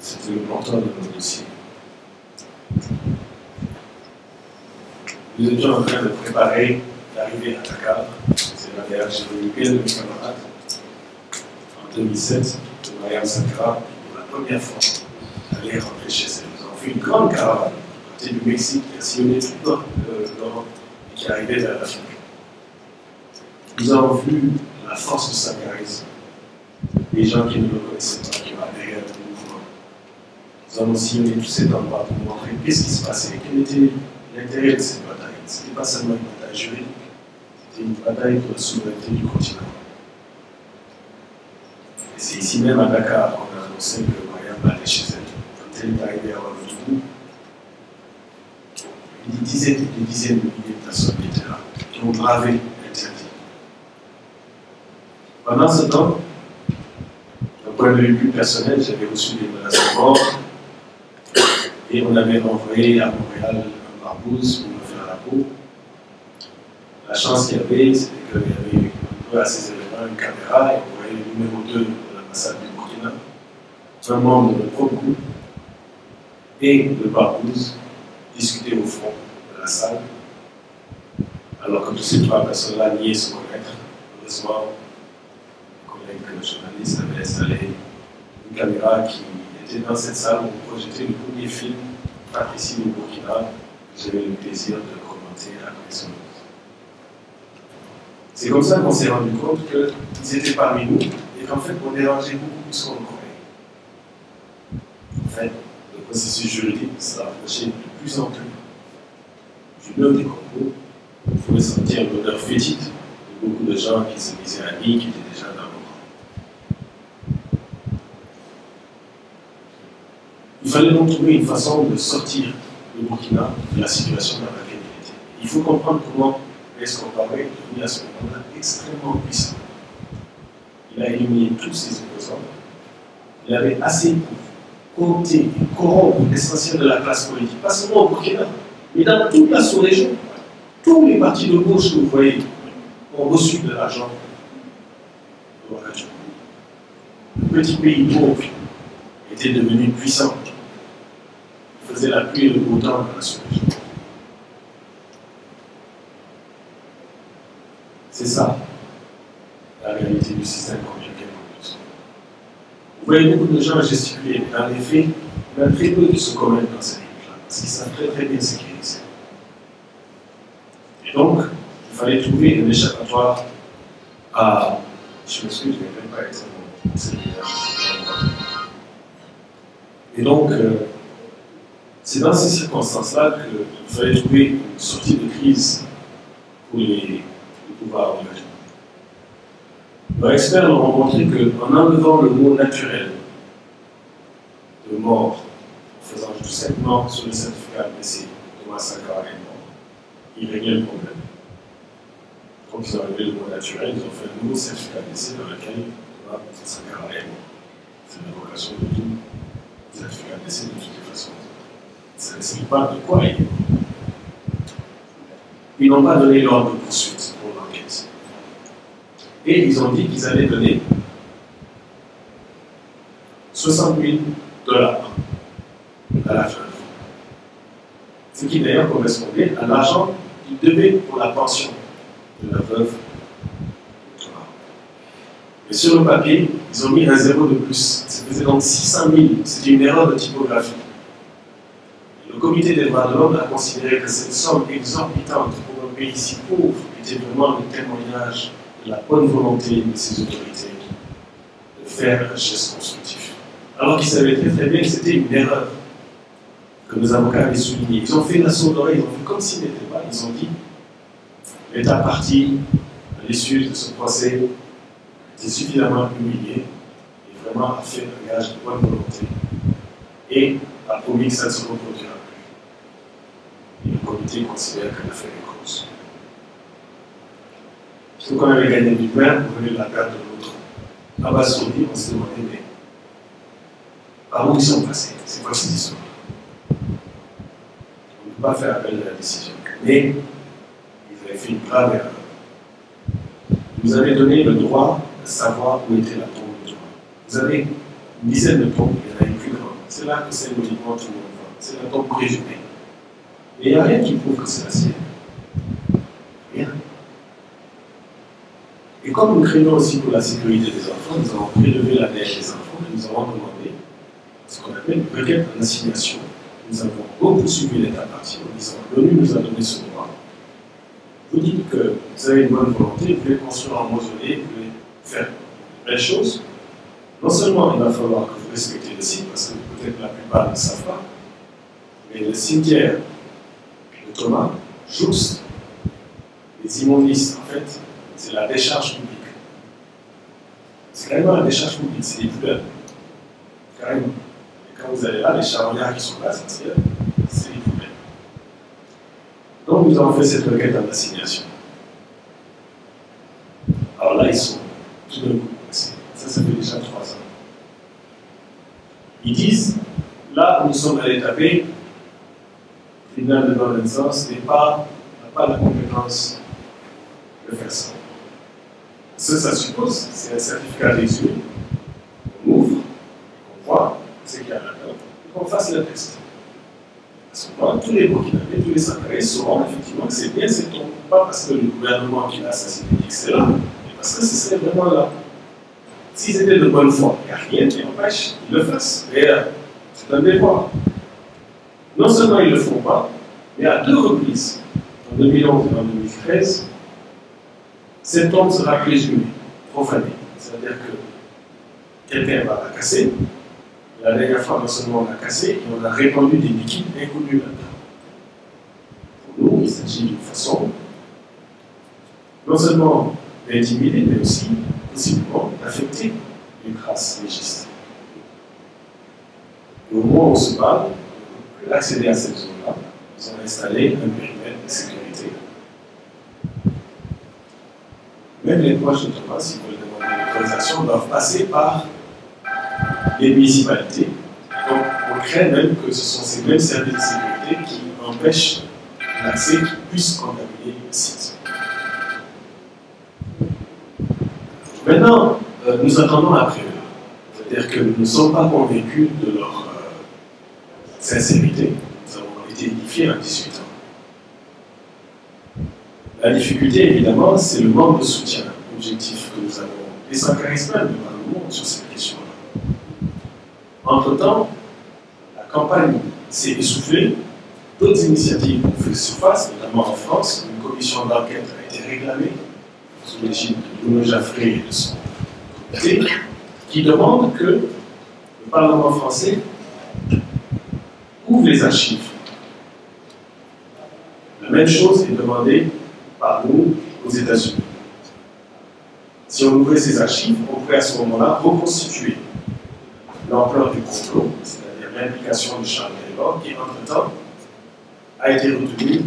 C'était le porteur de notre dossier. Nous étions en train de préparer l'arrivée à Dakar. C'est là d'ailleurs que j'ai revu bien de mes camarades en 2007 de Mariam Sakra pour la première fois aller rentrer chez elle. Nous avons fait une grande caravane côté du Mexique qui a sillonné tout le nord et qui arrivait vers l'Afrique. Nous avons vu la force de sa charisme, des gens qui ne le connaissaient pas, qui ont adhéré à le mouvement. Nous avons sillonné tous ces endroits pour montrer qu'est-ce qui se passait, quel était l'intérêt de cette bataille. Ce n'était pas seulement une bataille juridique, c'était une bataille pour la souveraineté du continent. Et c'est ici même à Dakar qu'on a annoncé que Mariam allait chez elle. Quand elle est arrivée à Ouagadougou, des dizaines de milliers de personnes étaient là, qui ont bravé l'interdit. Pendant ce temps, d'un point de vue plus personnel, j'avais reçu des menaces de mort et on avait envoyé à Montréal un barbouze pour me faire la peau. La chance qu'il y avait, c'était qu'il y avait un peu à ces événements une caméra et on voyait le numéro 2 de l'ambassade du Burkina, un membre de notre propre groupe et le barbouze discuter au fond de la salle, alors que toutes ces trois personnes-là niaient se connaître. Heureusement, le journaliste avait installé une caméra qui était dans cette salle où on projetait le premier film Patricie au Burkina. J'avais le plaisir de commenter après son œuvre. C'est comme ça qu'on s'est rendu compte qu'ils étaient parmi nous et qu'en fait on dérangeait beaucoup plus qu'on le croyait. En fait, le processus juridique s'est rapproché de plus en plus du nœud des Congo. On pouvait sentir l'odeur fétide de beaucoup de gens qui se disaient amis, qui étaient déjà dans le Il fallait donc trouver une façon de sortir le Burkina de la situation dans laquelle il était. Il faut comprendre comment est-ce qu'on parlait est devenu à ce moment-là extrêmement puissant. Il a éliminé tous ses opposants. Il avait assez pour compter et corrompre l'essentiel de la classe politique, pas seulement au Burkina, mais dans toute la sous-région. Tous les partis de gauche que vous voyez ont reçu de l'argent de Ouagadougou. Le petit pays pauvre était devenu puissant. Il faisait la pluie et le beau temps dans la sous-région. C'est ça, la réalité du système qu'on vient de. Vous voyez beaucoup de gens gesticuler, mais dans les faits, il y a très peu qui se commettent dans ces livres-là, parce qu'ils savent très très bien sécuriser. Et donc, il fallait trouver un échappatoire à. Je m'excuse, je ne vais même pas être Et donc, c'est dans ces circonstances-là qu'il fallait trouver une sortie de crise pour le pouvoir ouagadougou. Nos experts nous ont montré qu'en enlevant le mot naturel de mort, en faisant tout simplement sur le certificat de décès, Thomas Sankara est mort, il réglait le problème. Donc ils ont enlevé le mot naturel, ils ont fait un nouveau certificat de décès dans lequel Thomas Sankara est mort. C'est l'invocation de tout certificat de décès de toutes les façons. Ça n'explique pas de quoi il est mort. Ils n'ont pas donné l'ordre de poursuite pour l'enquête. Et ils ont dit qu'ils allaient donner 60 000 $ à la veuve. Ce qui d'ailleurs correspondait à l'argent qu'ils devaient pour la pension de la veuve. Mais sur le papier, ils ont mis un zéro de plus. Ça faisait donc 600 000. C'était une erreur de typographie. Le comité des droits de l'homme a considéré que cette somme exorbitante pour un pays si pauvre était vraiment le témoignage de la bonne volonté de ces autorités de faire un geste constructif. Alors qu'ils savaient très très bien que c'était une erreur que nos avocats avaient souligné. Ils ont fait la sourde oreille, ils ont fait comme s'ils n'étaient pas. Ils ont dit l'État parti à l'issue de ce procès été suffisamment humilié et vraiment a fait un gage de bonne volonté et a promis que ça ne se reproduira plus. Et le comité considère que l'affaire est close. Ce qu'on avait gagné du main, on venait de la perte de l'autre. Abasourdi, on s'est demandé, mais par où ils sont passés? C'est quoi cette histoire? On ne peut pas faire appel de la décision. Mais ils avaient fait une grave erreur. Vous avez donné le droit de savoir où était la tombe de Thomas. Vous avez une dizaine de tombes, il y en a une plus grande. C'est là que symboliquement tout le monde va. C'est la tombe présumée. Et il n'y a rien qui prouve que c'est la sienne. Rien. Et comme nous craignons aussi pour la sécurité des enfants, nous avons prélevé la dette des enfants et nous avons demandé ce qu'on appelle une requête en assignation. Nous avons beaucoup suivi l'État parti en disant l'ONU nous a donné ce droit. Vous dites que vous avez une bonne volonté, vous voulez construire un mausolée, vous voulez faire de belles choses. Non seulement il va falloir que vous respectez le site, parce que peut-être la plupart ne savent pas, mais le cimetière de Thomas jouxte les immondices. En fait, c'est la décharge publique. C'est carrément la décharge publique, c'est des poubelles. Carrément. Et quand vous allez là, les charognards qui sont là, c'est des poubelles. Donc nous avons fait cette requête en assignation. Alors là, ils sont tout d'un coup passés. Ça fait déjà 3 ans. Ils disent, là où nous sommes allés taper, le tribunal de grande instance n'a pas la compétence de faire ça. Ça suppose, c'est un certificat d'exil, on ouvre, on voit ce qu'il y a là-dedans, et qu'on fasse le test. À ce moment, tous les Burkinabés, tous les Sankarés sauront effectivement que c'est bien cette tombe, pas parce que le gouvernement qui l'a assassiné dit que c'est là, mais parce que ce serait vraiment là. S'ils étaient de bonne foi, il n'y a rien qui empêche qu'ils le fassent. Et c'est un devoir. Non seulement ils ne le font pas, mais à 2 reprises, en 2011 et en 2013, cette tombe sera présumée, profanée. C'est-à-dire que quelqu'un va la casser. La dernière fois, non seulement on l'a cassée, et on a répandu des liquides inconnus là-dedans. Pour nous, il s'agit d'une façon non seulement d'intimider, mais aussi possiblement d'affecter les traces légistes. Et au moment où on se parle, pour accéder à cette zone-là, nous avons installé un périmètre de sécurité. Même les proches de Thomas, s'ils veulent demander l'autorisation, doivent passer par les municipalités. Donc on craint même que ce sont ces mêmes services de sécurité qui empêchent l'accès, qui puissent contaminer le site. Maintenant, nous attendons la preuve. C'est-à-dire que nous ne sommes pas convaincus de leur sincérité. Nous avons été édifiés à 18 ans. La difficulté, évidemment, c'est le manque de soutien objectif que nous avons. Et ça caresse même devant le monde sur cette question-là. Entre-temps, la campagne s'est essoufflée. D'autres initiatives ont fait surface, notamment en France. Une commission d'enquête a été réclamée sous l'égide de Bruno Jaffré et de son comité, qui demande que le Parlement français ouvre les archives. La même chose est demandée par nous aux États-Unis. Si on ouvrait ces archives, on pourrait à ce moment-là reconstituer l'ampleur du complot, c'est-à-dire l'implication de Charles Taylor, qui entre-temps a été retenu,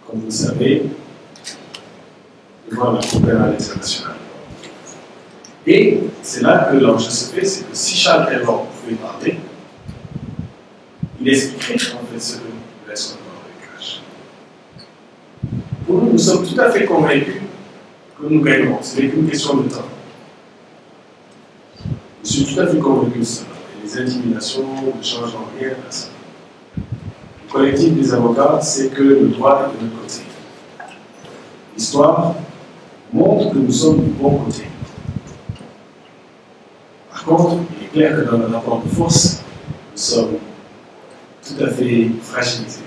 comme vous le savez, devant la Cour pénale internationale. Et c'est là que l'enjeu se fait, c'est que si Charles Taylor pouvait parler, il expliquerait en fait ce que nous laissons dans le cache. Pour nous, nous sommes tout à fait convaincus que nous gagnons. Ce n'est qu'une question de temps. Je suis tout à fait convaincu de ça. Et les intimidations ne changent rien à ça. Le collectif des avocats, c'est que le droit est de notre côté. L'histoire montre que nous sommes du bon côté. Par contre, il est clair que dans le rapport de force, nous sommes tout à fait fragilisés.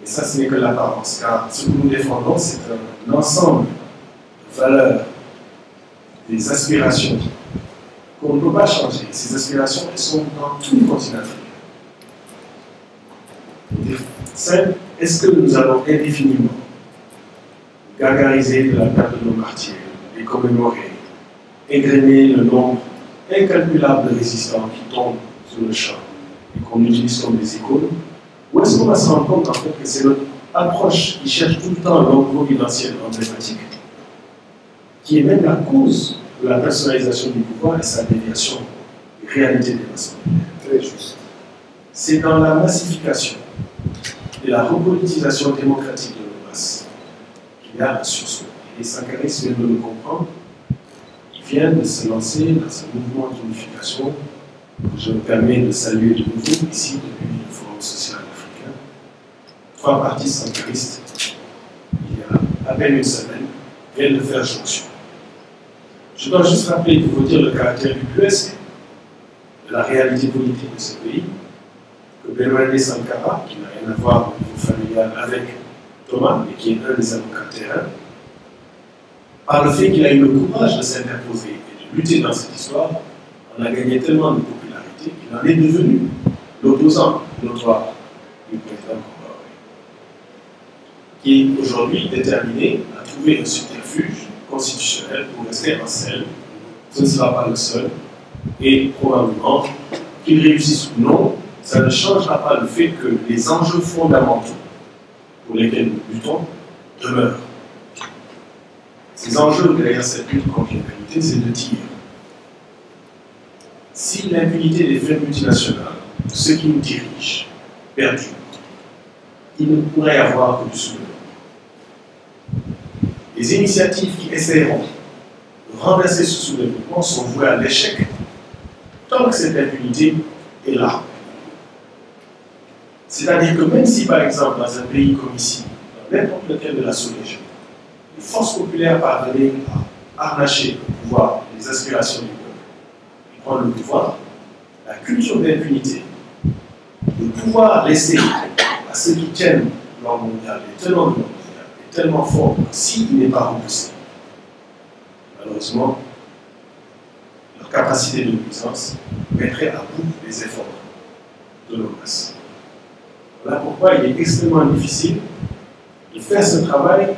Et ça, ce n'est que l'apparence, car ce que nous défendons, c'est un ensemble de valeurs, des aspirations qu'on ne peut pas changer. Ces aspirations, elles sont dans tout le continent africain. Simple, est-ce que nous allons indéfiniment gargariser de la perte de nos martyrs, les commémorer, égrener le nombre incalculable de résistants qui tombent sur le champ et qu'on utilise comme des icônes, ou est-ce qu'on va se rendre compte en fait que c'est notre approche qui cherche tout le temps l'ordre providentiel emblématique, qui est même la cause de la personnalisation du pouvoir et sa déviation des réalités des masses populaires. Très juste. C'est dans la massification et la repolitisation démocratique de nos masses qu'il y a un sursaut. Et Sankaris vient de le comprendre. Il vient de se lancer dans un mouvement d'unification que je me permets de saluer de nouveau ici depuis le Forum social africain. 3 partis sankaristes, il y a à peine une semaine, viennent de faire jonction. Je dois juste rappeler pour vous dire le caractère ubuesque de la réalité politique de ce pays, que Benoît Sankara, qui n'a rien à voir au niveau familial avec Thomas, mais qui est un des avocats de terrain, par le fait qu'il a eu le courage de s'interposer et de lutter dans cette histoire, on a gagné tellement de popularité qu'il en est devenu l'opposant notoire du président Compaoré, qui est aujourd'hui déterminé à trouver un subterfuge constitutionnel pour rester en selle. Ce ne sera pas le seul, et probablement, qu'il réussisse ou non, ça ne changera pas le fait que les enjeux fondamentaux pour lesquels nous luttons demeurent. Ces enjeux derrière cette lutte contre l'impunité, c'est de dire si l'impunité des firmes multinationales, de ceux qui nous dirigent, perdure, il ne pourrait y avoir que du soulèvement. Les initiatives qui essaieront de renverser ce soulèvement sont vouées à l'échec tant que cette impunité est là. C'est-à-dire que même si, par exemple, dans un pays comme ici, dans n'importe lequel de la sous-région, les forces populaires parvenaient à arracher le pouvoir, les aspirations du peuple, et prendre le pouvoir, la culture d'impunité, de pouvoir laisser à ceux qui tiennent l'ordre mondial, les tenants de l'ordre mondial, est tellement fort que s'il n'est pas repoussé, malheureusement, leur capacité de nuisance mettrait à bout les efforts de nos masses. Voilà pourquoi il est extrêmement difficile de faire ce travail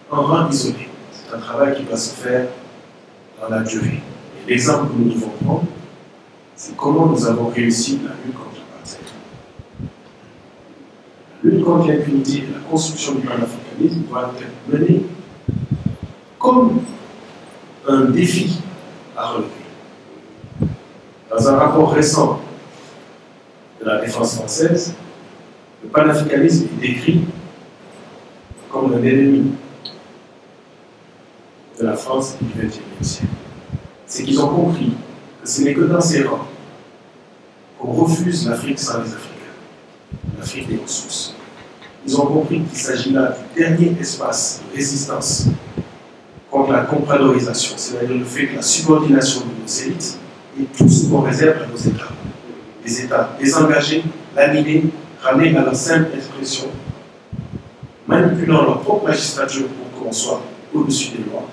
en rang isolé. C'est un travail qui doit se faire dans la durée. Et l'exemple que nous devons prendre, c'est comment nous avons réussi la lutte contre l'apartheid. La lutte contre l'impunité et la construction du panafricanisme doivent être menées comme un défi à relever. Dans un rapport récent de la défense française, le panafricanisme est décrit comme un ennemi de la France du XXe siècle. C'est qu'ils ont compris que ce n'est que dans ces rangs qu'on refuse l'Afrique sans les Africains, l'Afrique des ressources. Ils ont compris qu'il s'agit là du dernier espace de résistance contre la compradorisation, c'est-à-dire le fait que la subordination de nos élites est tout ce qu'on réserve à nos États. Les États désengagés, laminés, ramenés à leur simple expression, manipulant leur propre magistrature pour qu'on soit au-dessus des lois,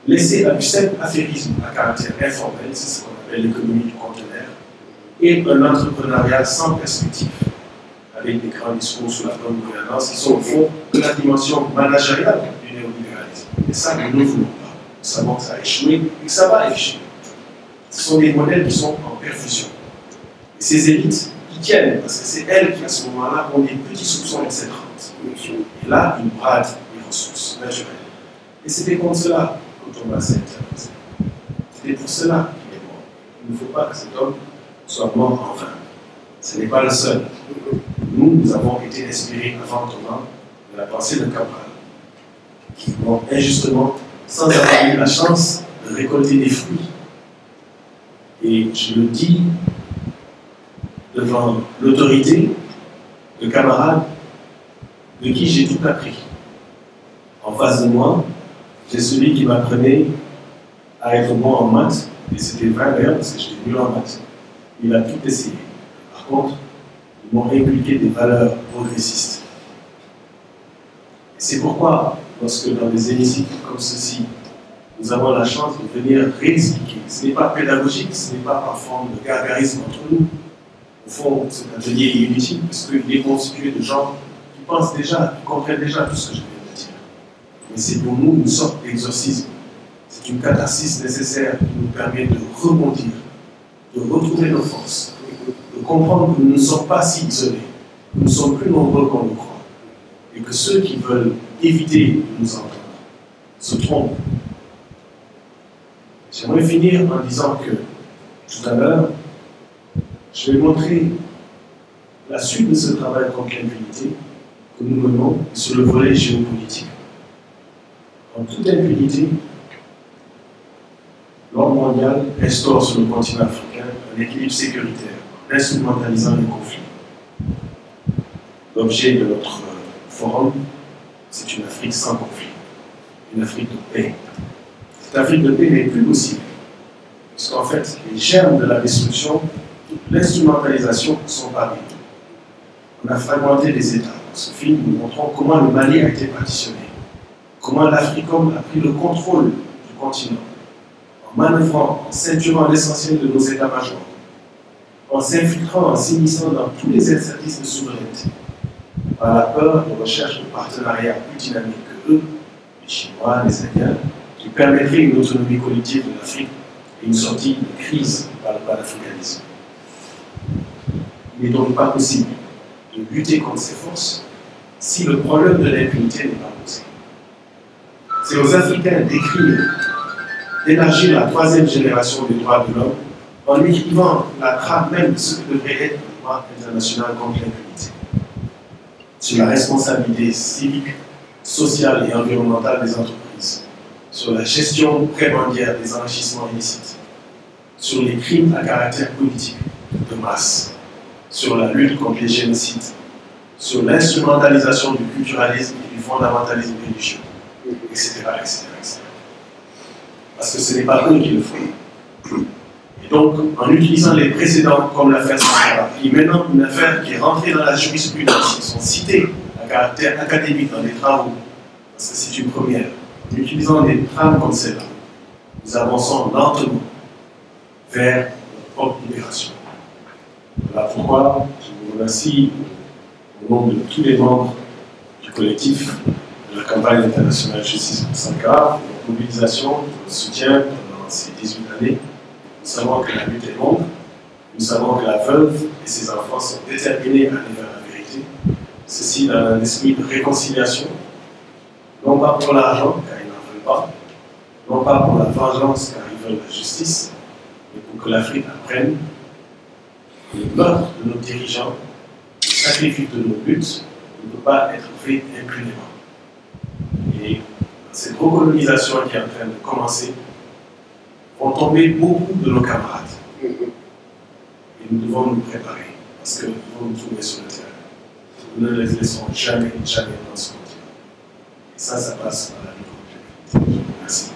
laissés à du simple affairisme à caractère informel, c'est ce qu'on appelle l'économie du conteneur, et un entrepreneuriat sans perspective, avec des grands discours sur la bonne gouvernance qui sont au fond de la dimension managériale du néolibéralisme. Et ça, nous ne voulons pas. Nous savons que ça a échoué et que ça va échouer. Ce sont des modèles qui sont en perfusion. Et ces élites qui tiennent, parce que c'est elles qui, à ce moment-là, ont des petits soupçons de cette rente. Et là, ils bradent les ressources naturelles. Et c'était contre cela que Thomas s'est interposé. C'était pour cela qu'il est mort. Il ne faut pas que cet homme soit mort en vain. Ce n'est pas le seul. Nous avons été inspirés avant Thomas de la pensée de Cabral, qui est mort injustement sans avoir eu la chance de récolter des fruits. Et je le dis devant l'autorité de camarades de qui j'ai tout appris. En face de moi, j'ai celui qui m'apprenait à être bon en maths, et c'était vrai d'ailleurs parce que j'étais nul en maths. Il a tout essayé. Par contre, ils m'ont inculqué des valeurs progressistes. Et c'est pourquoi, lorsque dans des hémicycles comme ceci, nous avons la chance de venir réexpliquer. Ce n'est pas pédagogique, ce n'est pas par forme de gargarisme entre nous. Au fond, cet atelier est inutile parce qu'il est constitué de gens qui pensent déjà, qui comprennent déjà tout ce que je viens de dire. mais c'est pour nous une sorte d'exorcisme. C'est une catharsis nécessaire qui nous permet de rebondir, de retrouver nos forces, de comprendre que nous ne sommes pas si isolés, que nous sommes plus nombreux qu'on le croit, et que ceux qui veulent éviter de nous entendre se trompent. J'aimerais finir en disant que, tout à l'heure, je vais montrer la suite de ce travail contre l'impunité que nous menons sur le volet géopolitique. En toute impunité, l'ordre mondial instaure sur le continent africain un équilibre sécuritaire, en instrumentalisant les conflits. L'objet de notre forum, c'est une Afrique sans conflit, une Afrique de paix. Cette Afrique de paix n'est plus possible, puisqu'en fait, les germes de la destruction, l'instrumentalisation sont parmi nous. On a fragmenté les États. Dans ce film, nous montrons comment le Mali a été partitionné, comment l'Africom a pris le contrôle du continent, en manœuvrant, en ceinturant l'essentiel de nos états-majors, en s'infiltrant, en s'immisçant dans tous les exercices de souveraineté, par la peur de recherche de partenariats plus dynamiques que eux, les Chinois, les Indiens, qui permettraient une autonomie collective de l'Afrique et une sortie de crise par le panafricanisme. Il n'est donc pas possible de lutter contre ces forces si le problème de l'impunité n'est pas posé. C'est aux Africains d'écrire, d'élargir la troisième génération des droits de l'homme en écrivant la trame même de ce que devrait être le droit international contre l'impunité, sur la responsabilité civique, sociale et environnementale des entreprises, sur la gestion prébendière des enrichissements illicites, sur les crimes à caractère politique de masse, sur la lutte contre les génocides, sur l'instrumentalisation du culturalisme et du fondamentalisme religieux, etc., etc., etc. Parce que ce n'est pas eux qui le font. Et donc, en utilisant les précédents comme l'affaire Sankara, qui est maintenant une affaire qui est rentrée dans la jurisprudence, qui sont cités à caractère académique dans les travaux, parce que c'est une première, en utilisant des trames comme celle-là, nous avançons lentement vers notre propre libération. Voilà pourquoi je vous remercie au nom de tous les membres du collectif de la campagne internationale Justice pour Sankara, de la mobilisation, de votre soutien pendant ces 18 années. Nous savons que la lutte est longue, nous savons que la veuve et ses enfants sont déterminés à aller vers la vérité, ceci dans un esprit de réconciliation, non pas pour l'argent, car ils n'en veulent pas, non pas pour la vengeance, car ils veulent la justice, mais pour que l'Afrique apprenne le meurtre de nos dirigeants, le sacrifice de nos luttes ne peut pas être fait impunément. Et dans cette recolonisation qui est en train de commencer, vont tomber beaucoup de nos camarades. Et nous devons nous préparer, parce qu'ils vont nous trouver sur le terrain. Nous ne les laissons jamais, jamais dans ce continent. Et ça passe par la lutte contre l'impunité. Merci.